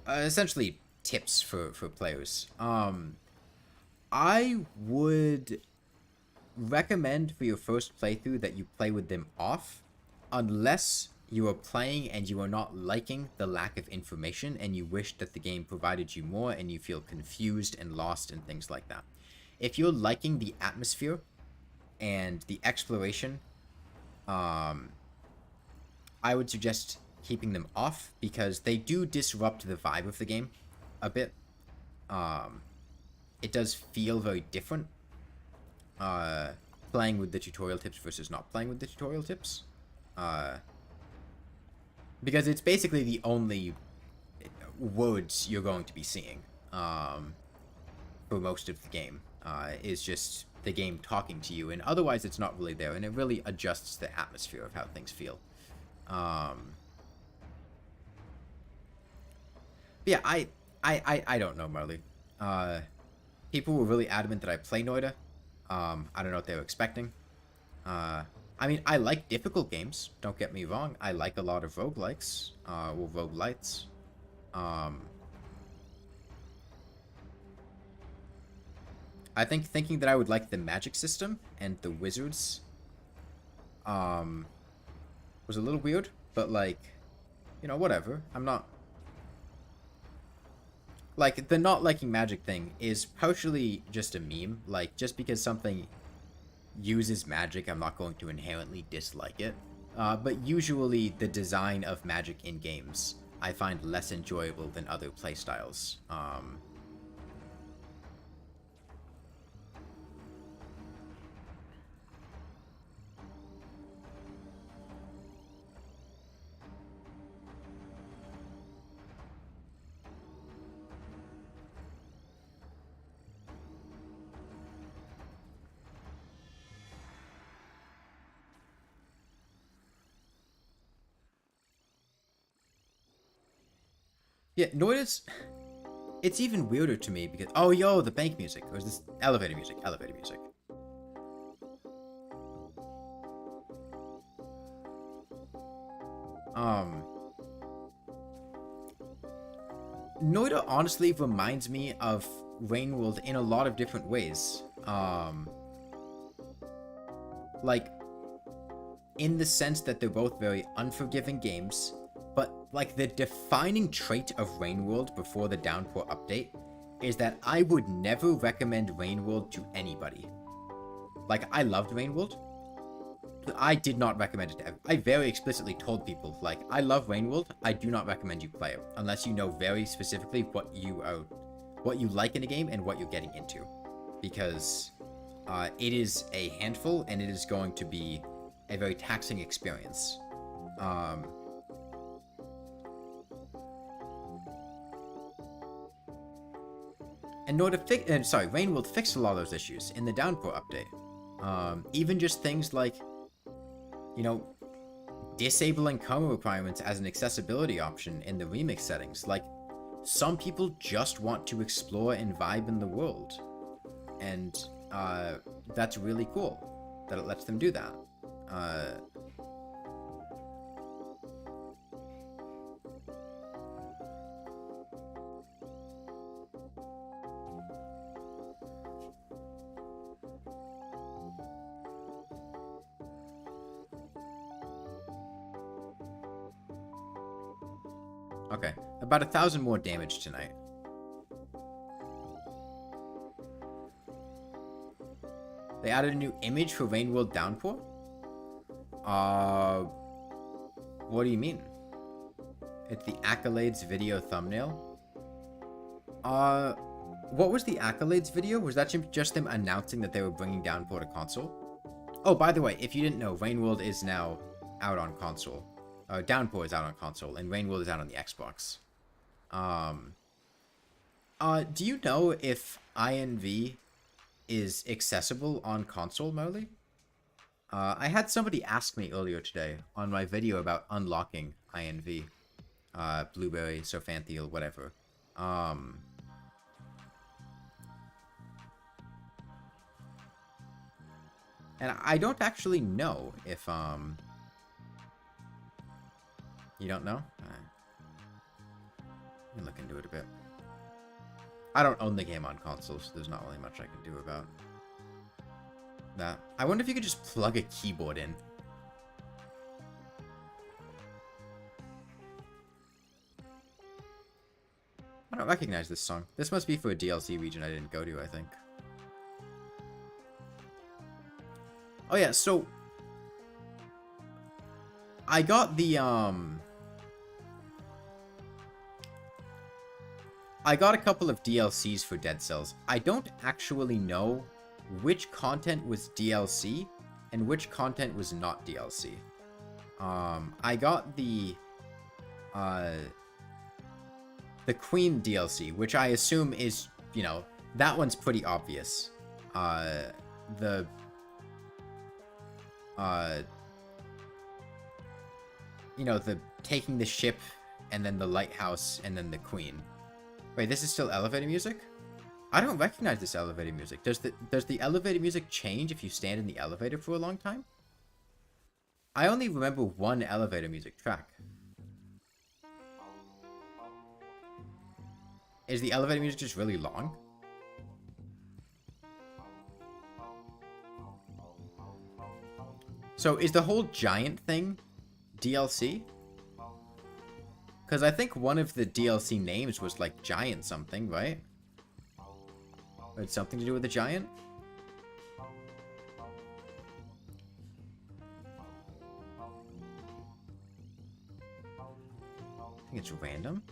essentially, tips for players. I would recommend for your first playthrough that you play with them off, unless you are playing and you are not liking the lack of information and you wish that the game provided you more and you feel confused and lost and things like that. If you're liking the atmosphere and the exploration, I would suggest keeping them off because they do disrupt the vibe of the game a bit. It does feel very different playing with the tutorial tips versus not playing with the tutorial tips. Because it's basically the only words you're going to be seeing for most of the game. Is just the game talking to you, and otherwise it's not really there, and it really adjusts the atmosphere of how things feel. Yeah, I don't know, Marley. People were really adamant that I play Noida. I don't know what they were expecting. I mean, I like difficult games, don't get me wrong. I like a lot of roguelikes, or roguelites. I think thinking that I would like the magic system and the wizards, was a little weird, but like, you know, whatever. I'm not... Like, the not liking magic thing is partially just a meme. Like, just because something uses magic, I'm not going to inherently dislike it. But usually the design of magic in games I find less enjoyable than other playstyles. Yeah, Noida's... It's even weirder to me because... Oh, yo, the bank music. Or is this elevator music? Elevator music. Noida honestly reminds me of Rainworld in a lot of different ways. Like, in the sense that they're both very unforgiving games, but, like, the defining trait of Rainworld before the Downpour update is that I would never recommend Rainworld to anybody. Like, I loved Rainworld. I did not recommend it to everyone. I very explicitly told people, like, I love Rainworld, I do not recommend you play it, unless you know very specifically what you like in a game and what you're getting into. Because it is a handful, and it is going to be a very taxing experience. And Rainworld fixed a lot of those issues in the Downpour update. Even just things like, you know, disabling coma requirements as an accessibility option in the remix settings. Like, some people just want to explore and vibe in the world. And that's really cool that it lets them do that. Okay, about 1,000 more damage tonight. They added a new image for Rainworld Downpour? What do you mean? It's the Accolades video thumbnail? What was the Accolades video? Was that just them announcing that they were bringing Downpour to console? Oh, by the way, if you didn't know, Rainworld is now out on console. Downpour is out on console, and Rainworld is out on the Xbox. Do you know if INV is accessible on console, Molly? I had somebody ask me earlier today on my video about unlocking INV. Blueberry, Sophantheal, whatever. And I don't actually know if, You don't know? Let me look into it a bit. I don't own the game on console, so there's not really much I can do about that. I wonder if you could just plug a keyboard in. I don't recognize this song. This must be for a DLC region I didn't go to, I think. Oh yeah, so I got the I got a couple of DLCs for Dead Cells. I don't actually know which content was DLC and which content was not DLC. I got the Queen DLC, which I assume is, you know, that one's pretty obvious. You know, the taking the ship, and then the lighthouse, and then the Queen. Wait, this is still elevator music? I don't recognize this elevator music. Does the elevator music change if you stand in the elevator for a long time? I only remember one elevator music track. Is the elevator music just really long? So is the whole giant thing DLC? Because I think one of the DLC names was like Giant something, right? Or it's something to do with the giant? I think it's random.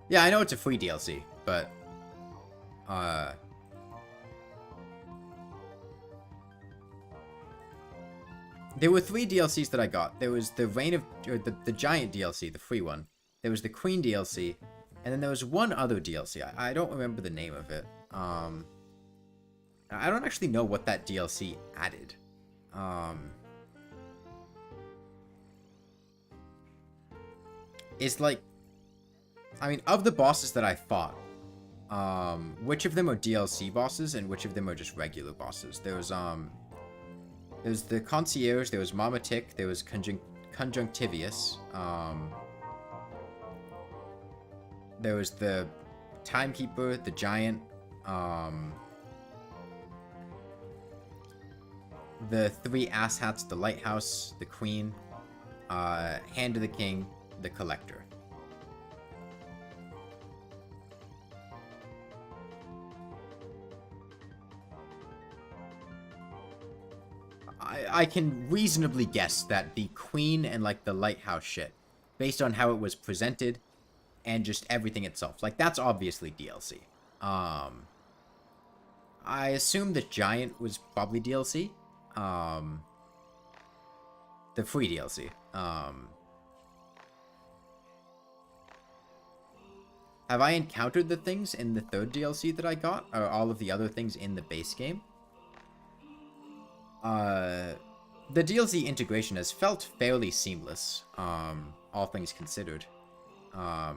Yeah, I know it's a free DLC, but there were 3 DLCs that I got. There was the Reign of... or the Giant DLC, the free one. There was the Queen DLC. And then there was one other DLC. I don't remember the name of it. I don't actually know what that DLC added. It's like... I mean, of the bosses that I fought, which of them are DLC bosses and which of them are just regular bosses? There's the Concierge, there was Mama Tick, there was Conjunctivius, there was the Timekeeper, the Giant, the 3 asshats, the Lighthouse, the Queen, Hand of the King, the Collector. I can reasonably guess that the Queen and, like, the Lighthouse shit, based on how it was presented, and just everything itself, like, that's obviously DLC. I assume the Giant was probably DLC. The free DLC. Have I encountered the things in the 3rd DLC that I got? Or all of the other things in the base game? The DLC integration has felt fairly seamless, all things considered. I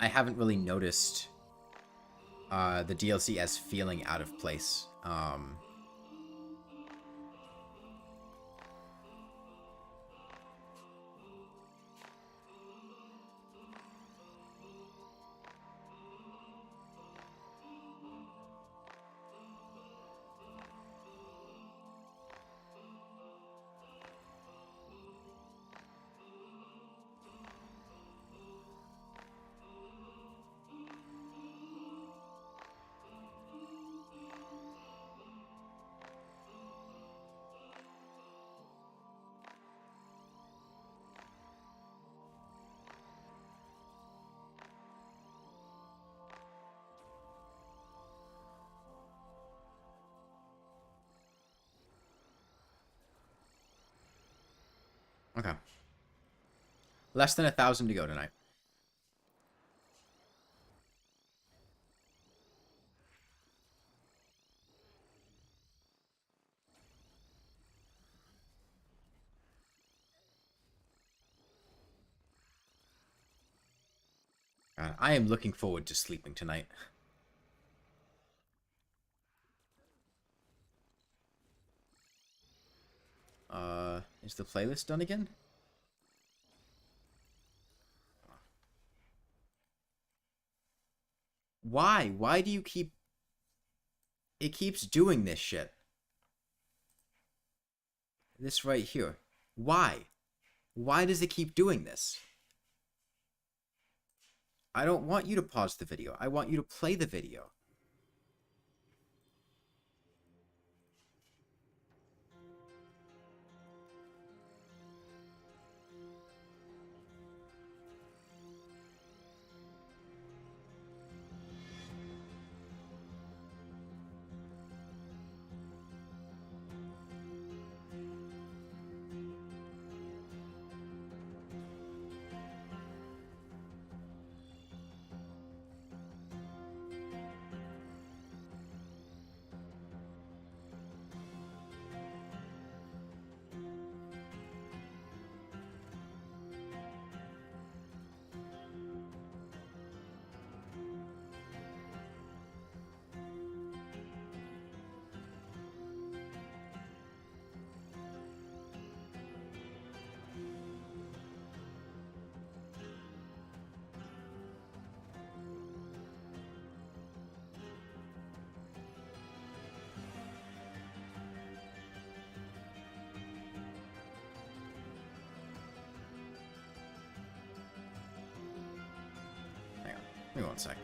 haven't really noticed, the DLC as feeling out of place. Okay. Less than 1,000 to go tonight. God, I am looking forward to sleeping tonight. Is the playlist done again? Why? Why do you keep... It keeps doing this shit. This right here. Why? Why does it keep doing this? I don't want you to pause the video. I want you to play the video. Hang on. Give me one sec.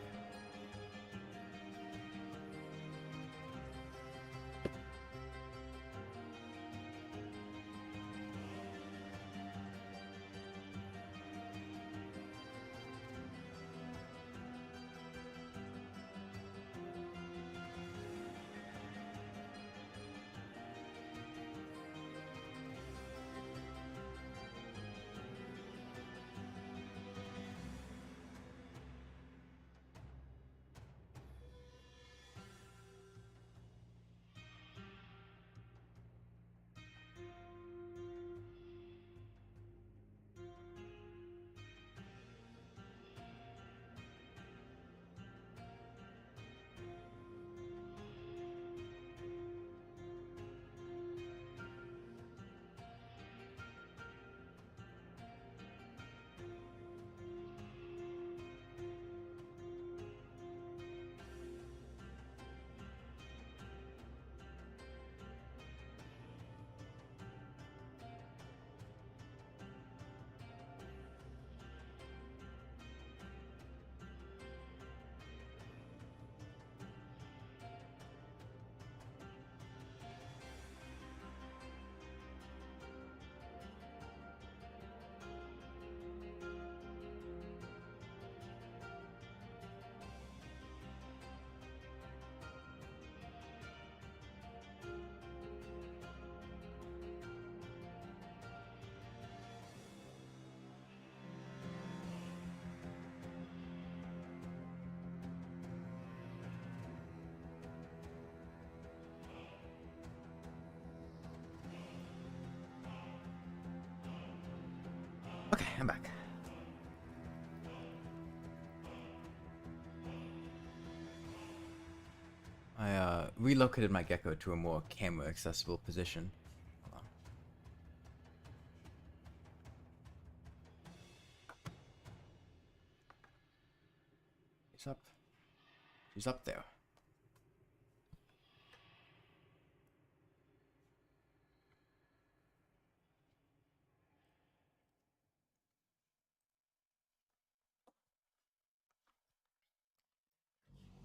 Okay, I'm back. I relocated my gecko to a more camera accessible position. Hold on. She's up. She's up there.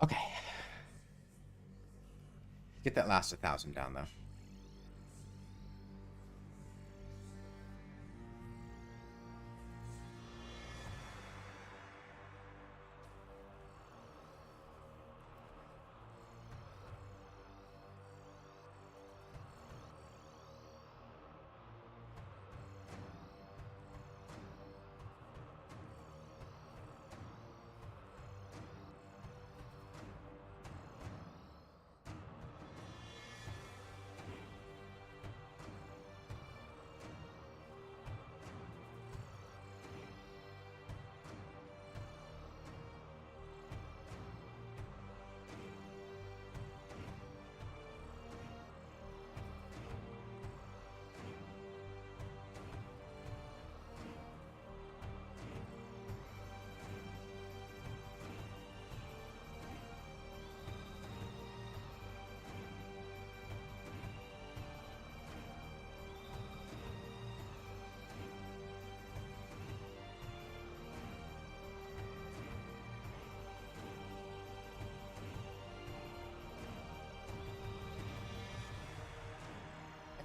Okay. Get that last 1,000 down, though.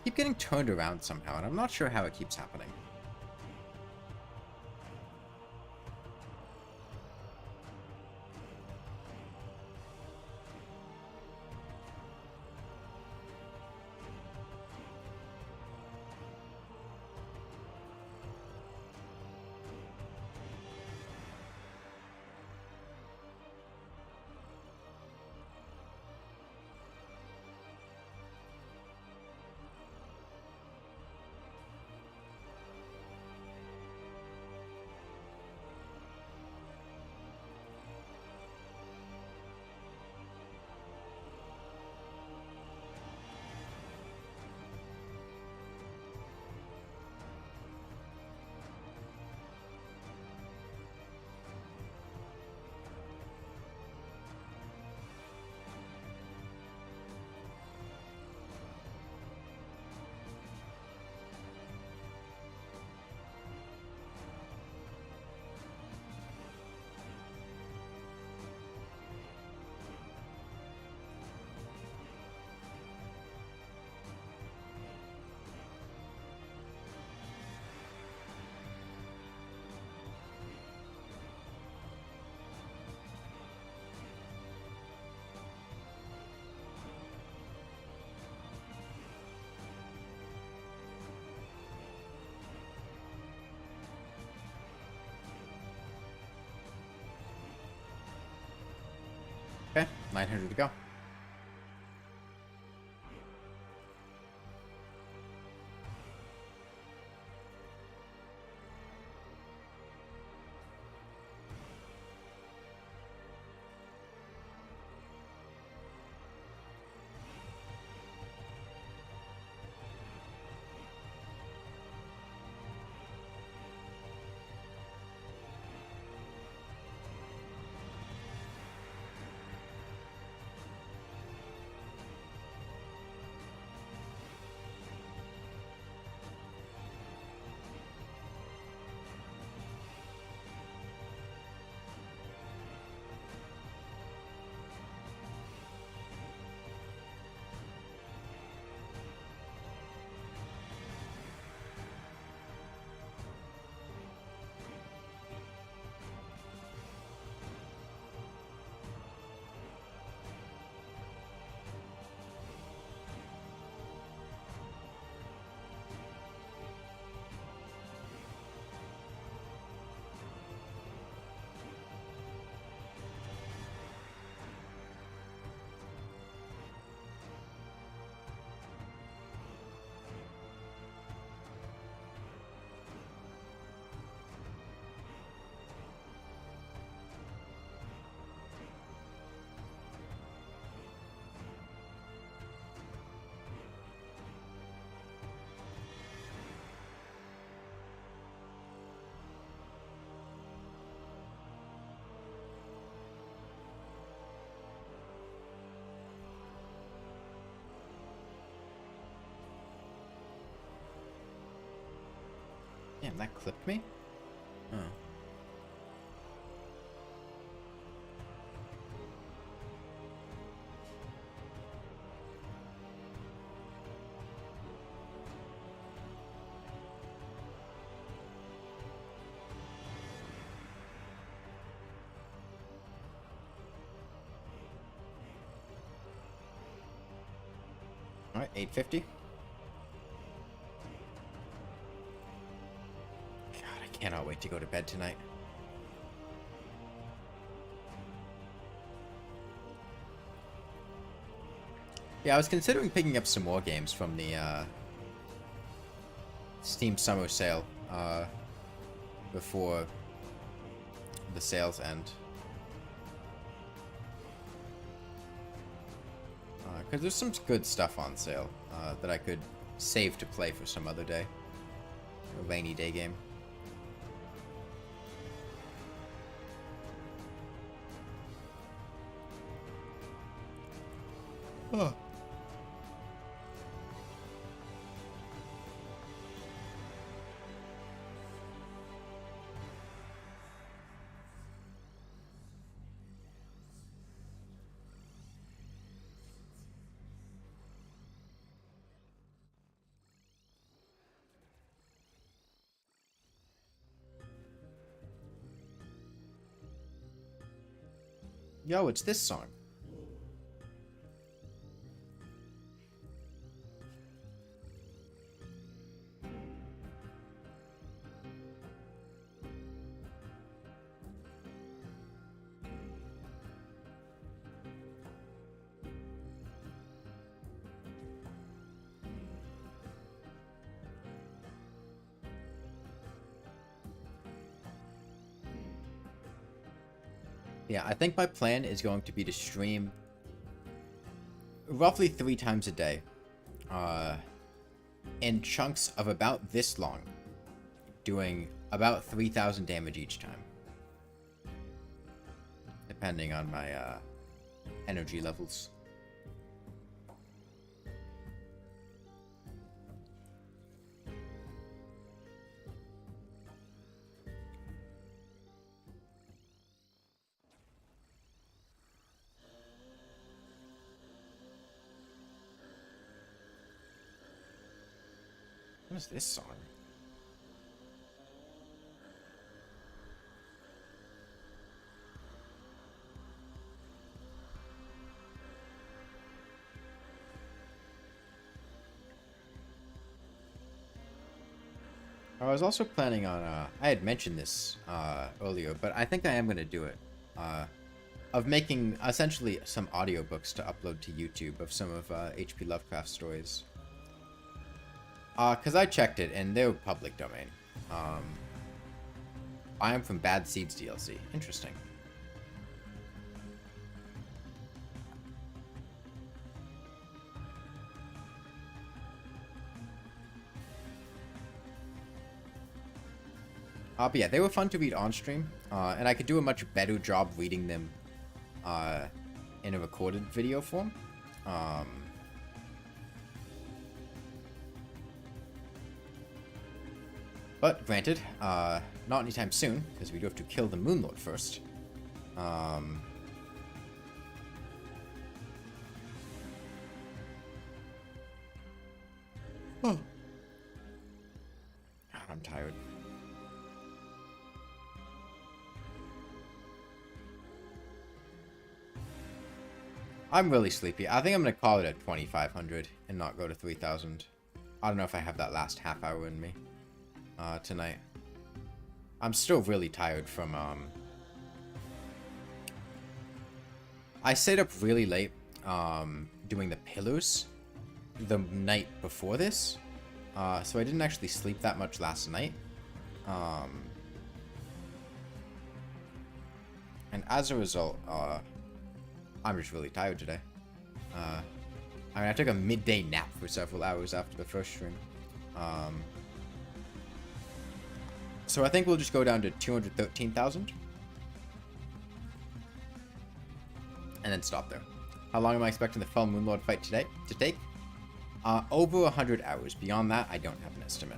keep getting turned around somehow, and I'm not sure how it keeps happening. Okay, 900 to go. Damn, that clipped me? Oh. Alright, 850. God, I cannot wait to go to bed tonight. Yeah, I was considering picking up some more games from the Steam Summer Sale before the sales end. Because there's some good stuff on sale that I could save to play for some other day. A rainy day game. Oh. Yo, it's this song. Yeah, I think my plan is going to be to stream roughly 3 times a day, in chunks of about this long, doing about 3,000 damage each time, depending on my energy levels. What is this song? I was also planning on, I had mentioned this earlier, but I think I am going to do it, of making essentially some audiobooks to upload to YouTube of some of H.P. Lovecraft's stories. Because I checked it, and they were public domain. I am from Bad Seeds DLC. Interesting. But yeah, they were fun to read on stream, and I could do a much better job reading them in a recorded video form. But granted, not anytime soon, because we do have to kill the Moonlord first. Oh. God, I'm tired. I'm really sleepy. I think I'm going to call it at 2,500 and not go to 3,000. I don't know if I have that last half hour in me tonight. I'm still really tired from... I stayed up really late doing the pillars the night before this. So I didn't actually sleep that much last night. And as a result, I'm just really tired today. I mean, I took a midday nap for several hours after the first stream. So I think we'll just go down to 213,000. And then stop there. How long am I expecting the Fell Moonlord fight today to take? Over 100 hours. Beyond that, I don't have an estimate.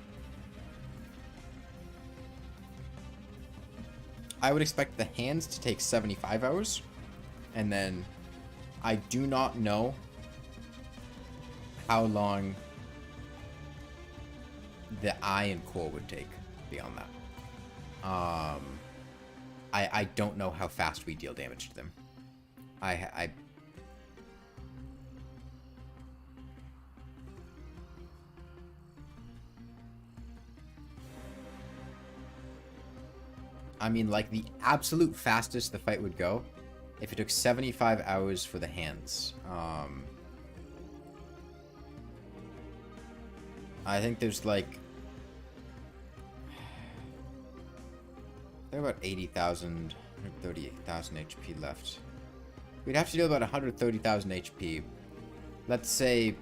I would expect the hands to take 75 hours. And then I do not know how long the eye and core would take beyond that. I don't know how fast we deal damage to them. I mean, like, the absolute fastest the fight would go, if it took 75 hours for the hands. I think there's, like... There are about 80,000, 138,000 HP left. We'd have to deal about 130,000 HP. Let's say,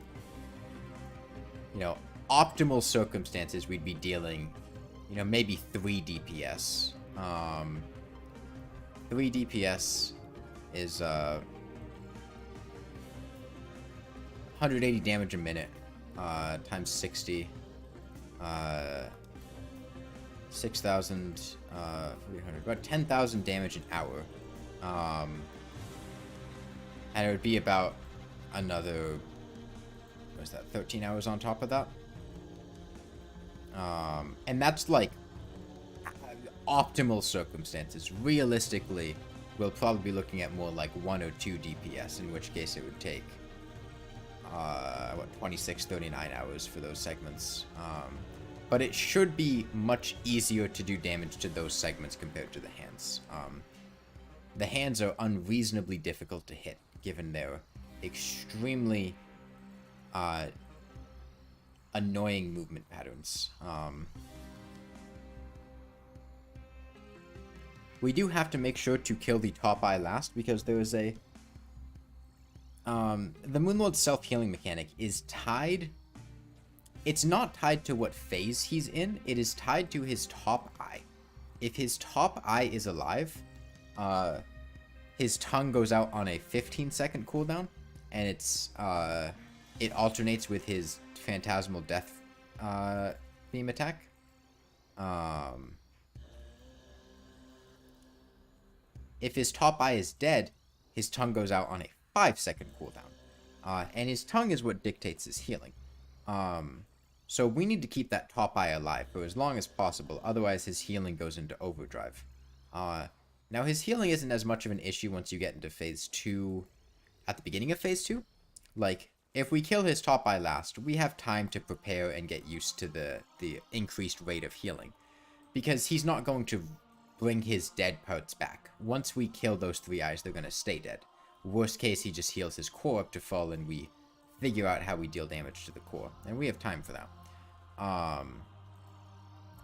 you know, optimal circumstances, we'd be dealing, you know, maybe 3 DPS. 3 DPS is 180 damage a minute times 60. 6,300, about 10,000 damage an hour. And it would be about another, what is that, 13 hours on top of that? And that's like optimal circumstances. Realistically, we'll probably be looking at more like 1 or 2 DPS, in which case it would take, 26, 39 hours for those segments. But it should be much easier to do damage to those segments compared to the hands. The hands are unreasonably difficult to hit, given their extremely annoying movement patterns. We do have to make sure to kill the top eye last, because there is a... the Moonlord's self-healing mechanic is tied... It's not tied to what phase he's in, it is tied to his top eye. If his top eye is alive, his tongue goes out on a 15-second cooldown, and it alternates with his Phantasmal Death beam attack. If his top eye is dead, his tongue goes out on a 5-second cooldown. And his tongue is what dictates his healing. So we need to keep that top eye alive for as long as possible, otherwise his healing goes into overdrive. Now his healing isn't as much of an issue once you get into phase 2, at the beginning of phase 2. Like, if we kill his top eye last, we have time to prepare and get used to the increased rate of healing. Because he's not going to bring his dead parts back. Once we kill those 3 eyes, they're going to stay dead. Worst case, he just heals his core up to full, and we figure out how we deal damage to the core. And we have time for that.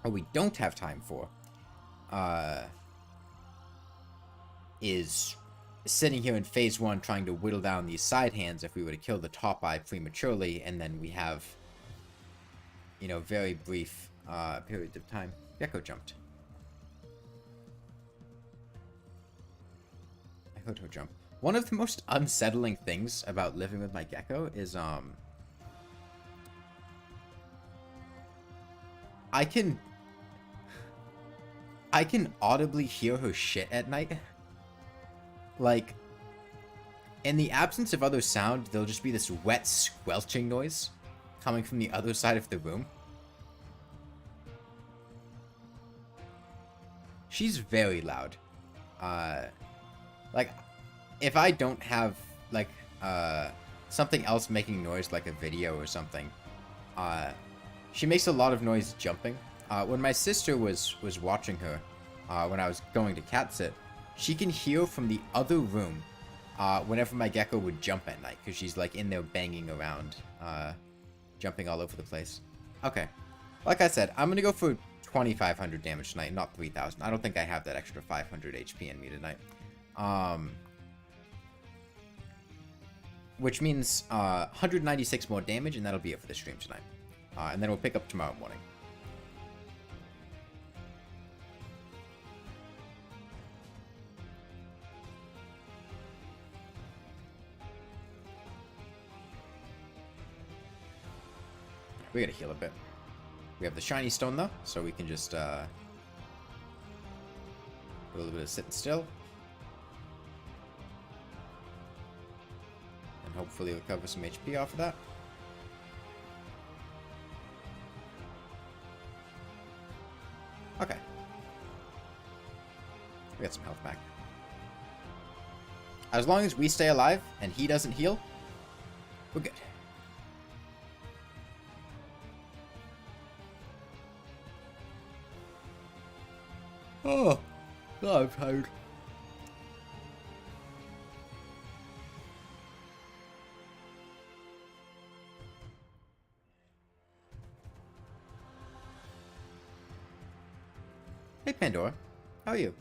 What we don't have time for is sitting here in phase 1 trying to whittle down these side hands if we were to kill the top eye prematurely, and then we have, you know, very brief periods of time. Gecko jumped. I heard her jump. One of the most unsettling things about living with my gecko is, I can audibly hear her shit at night. Like, in the absence of other sound, there'll just be this wet squelching noise coming from the other side of the room. She's very loud. Like, if I don't have, like, something else making noise, like a video or something, she makes a lot of noise jumping. When my sister was watching her, when I was going to cat sit, she can hear from the other room whenever my gecko would jump at night, because she's, like, in there banging around, jumping all over the place. Okay. Like I said, I'm gonna go for 2,500 damage tonight, not 3,000. I don't think I have that extra 500 HP in me tonight. Which means 196 more damage, and that'll be it for the stream tonight. And then we'll pick up tomorrow morning. We gotta heal a bit. We have the shiny stone though, so we can just do a little bit of sitting still. And hopefully recover some HP off of that. Okay. We got some health back. As long as we stay alive and he doesn't heal, we're good. Oh, I'm tired. Hey Pandora, how are you?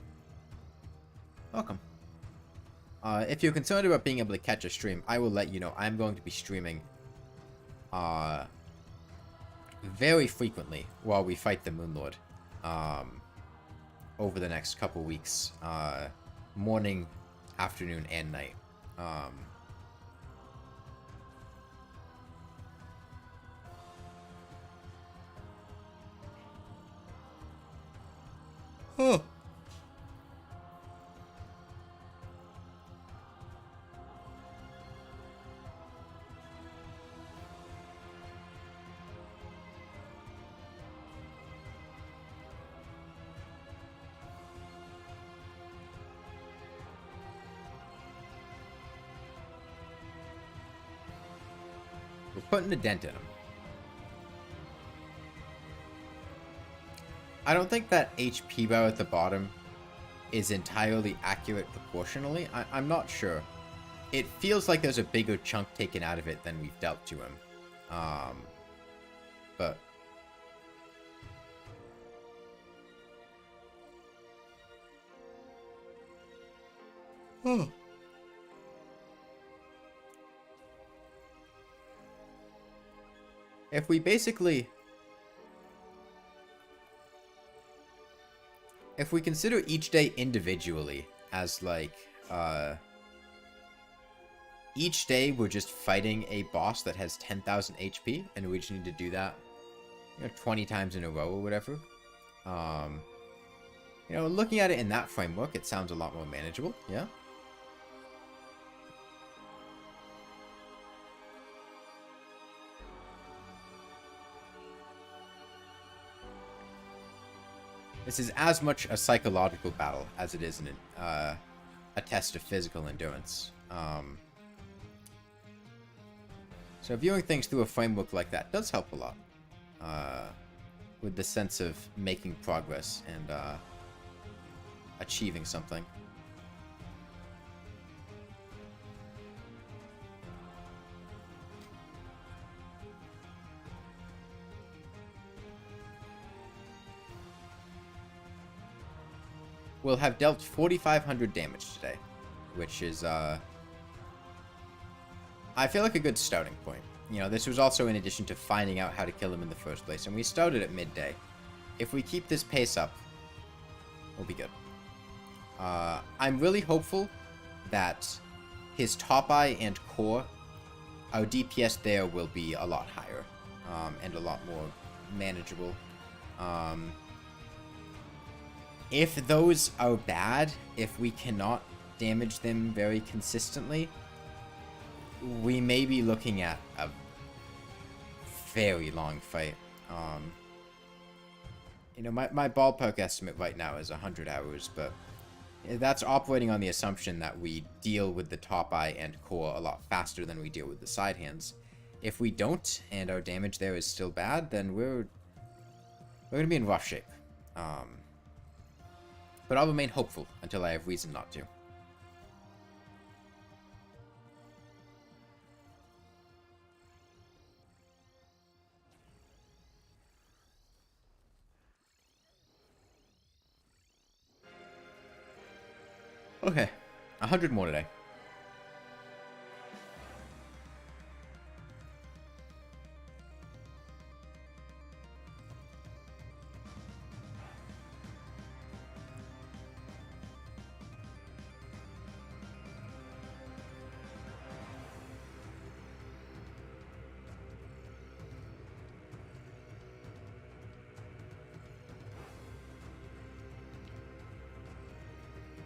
Welcome. If you're concerned about being able to catch a stream, I will let you know I'm going to be streaming very frequently while we fight the Moonlord. Over the next couple weeks, morning, afternoon, and night. Oh. putting a dent in him. I don't think that HP bar at the bottom is entirely accurate proportionally. I'm not sure. It feels like there's a bigger chunk taken out of it than we've dealt to him. But... Oh. If we basically... If we consider each day individually as, like, each day we're just fighting a boss that has 10,000 HP, and we just need to do that, 20 times in a row or whatever. Looking at it in that framework, it sounds a lot more manageable, yeah? This is as much a psychological battle as it is a test of physical endurance. So viewing things through a framework like that does help a lot. With the sense of making progress and achieving something. We'll have dealt 4,500 damage today, which is, I feel like a good starting point. This was also in addition to finding out how to kill him in the first place, and we started at midday. If we keep this pace up, we'll be good. I'm really hopeful that his top eye and core, our DPS there will be a lot higher, and a lot more manageable. If those are bad, if we cannot damage them very consistently, we may be looking at a very long fight. My ballpark estimate right now is 100 hours, but that's operating on the assumption that we deal with the top eye and core a lot faster than we deal with the side hands. If we don't, and our damage there is still bad, then we're going to be in rough shape. But I'll remain hopeful until I have reason not to. Okay, 100 more today.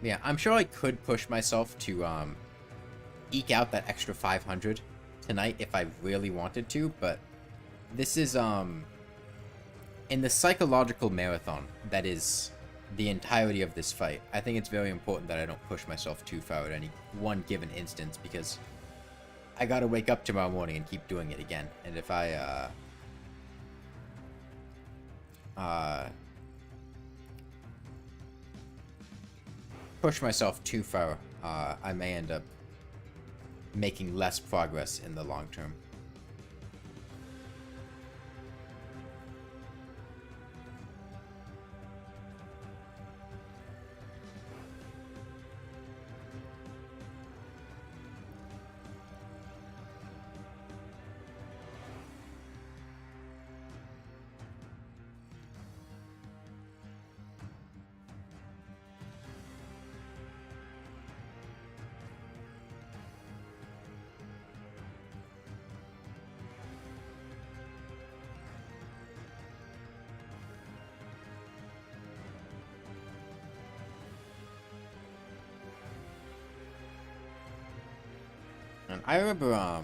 Yeah, I'm sure I could push myself to eke out that extra 500 tonight if I really wanted to, but this is in the psychological marathon that is the entirety of this fight. I think it's very important that I don't push myself too far at any one given instance, because I gotta wake up tomorrow morning and keep doing it again. And if I push myself too far, I may end up making less progress in the long term. And I remember,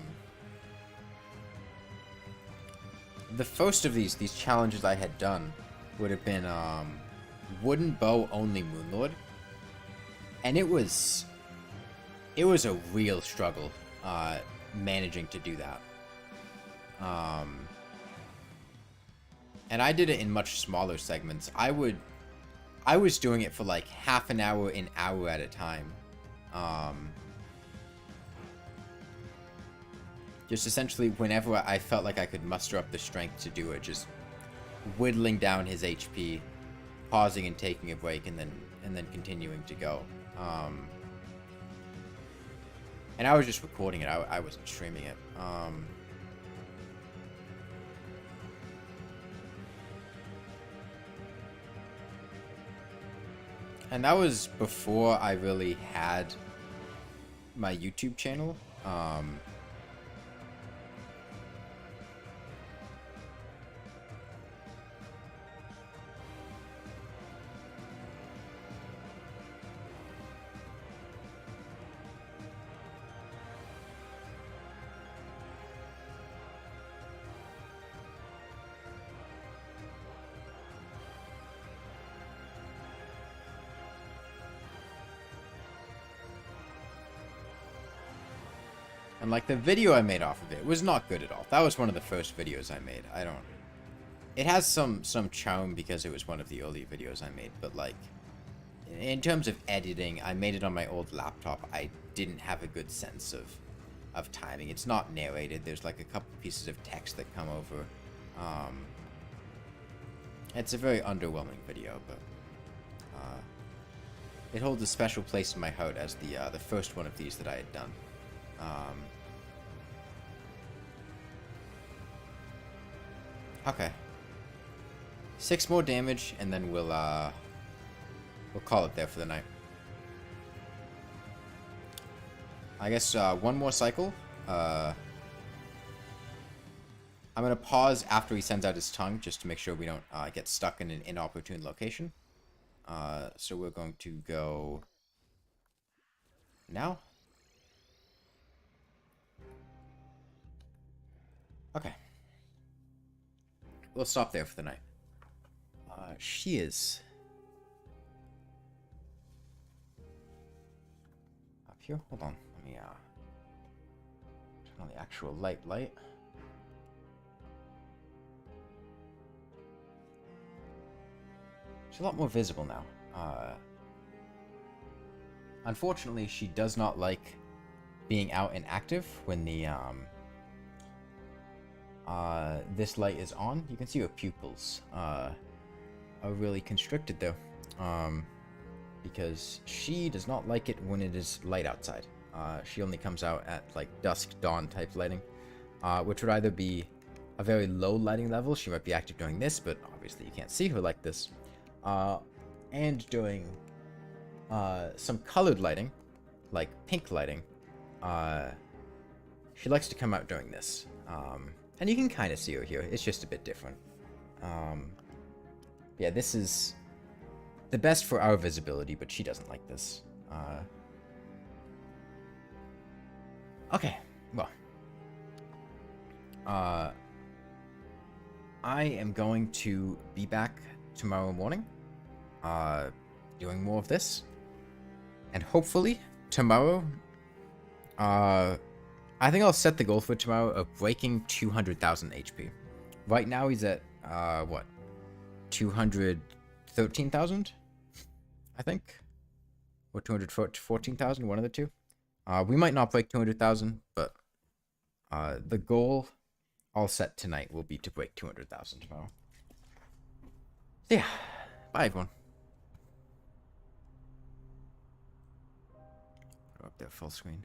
the first of these challenges I had done would have been, wooden bow only Moonlord. And it was a real struggle, managing to do that. And I did it in much smaller segments. I was doing it for like half an hour at a time. Just essentially whenever I felt like I could muster up the strength to do it, just whittling down his HP, pausing and taking a break, and then continuing to go. And I was just recording it. I wasn't streaming it. And that was before I really had my YouTube channel. And like the video I made off of it was not good at all. That was one of the first videos I made. It has some charm because it was one of the early videos I made, but like in terms of editing, I made it on my old laptop. I didn't have a good sense of timing. It's not narrated. There's like a couple pieces of text that come over. It's a very underwhelming video, but it holds a special place in my heart as the first one of these that I had done. Okay. 6 more damage, and then we'll call it there for the night. I guess one more cycle. I'm gonna pause after he sends out his tongue, just to make sure we don't get stuck in an inopportune location. So we're going to go now. Okay. We'll stop there for the night. She is up here. Hold on. Let me turn on the actual light. She's a lot more visible now. Unfortunately, she does not like being out and active when the this light is on. You can see her pupils are really constricted though, because she does not like it when it is light outside. She only comes out at like dusk dawn type lighting, which would either be a very low lighting level, she might be active doing this, but obviously you can't see her like this, and doing some colored lighting, like pink lighting. She likes to come out doing this. And you can kind of see her here. It's just a bit different. Yeah, this is the best for our visibility, but she doesn't like this. Okay, well. I am going to be back tomorrow morning, doing more of this. And hopefully, tomorrow, I think I'll set the goal for tomorrow of breaking 200,000 HP. Right now he's at, what? 213,000? I think? Or 214,000, one of the two. We might not break 200,000, but the goal I'll set tonight will be to break 200,000 tomorrow. So yeah, bye everyone. Up there, full screen.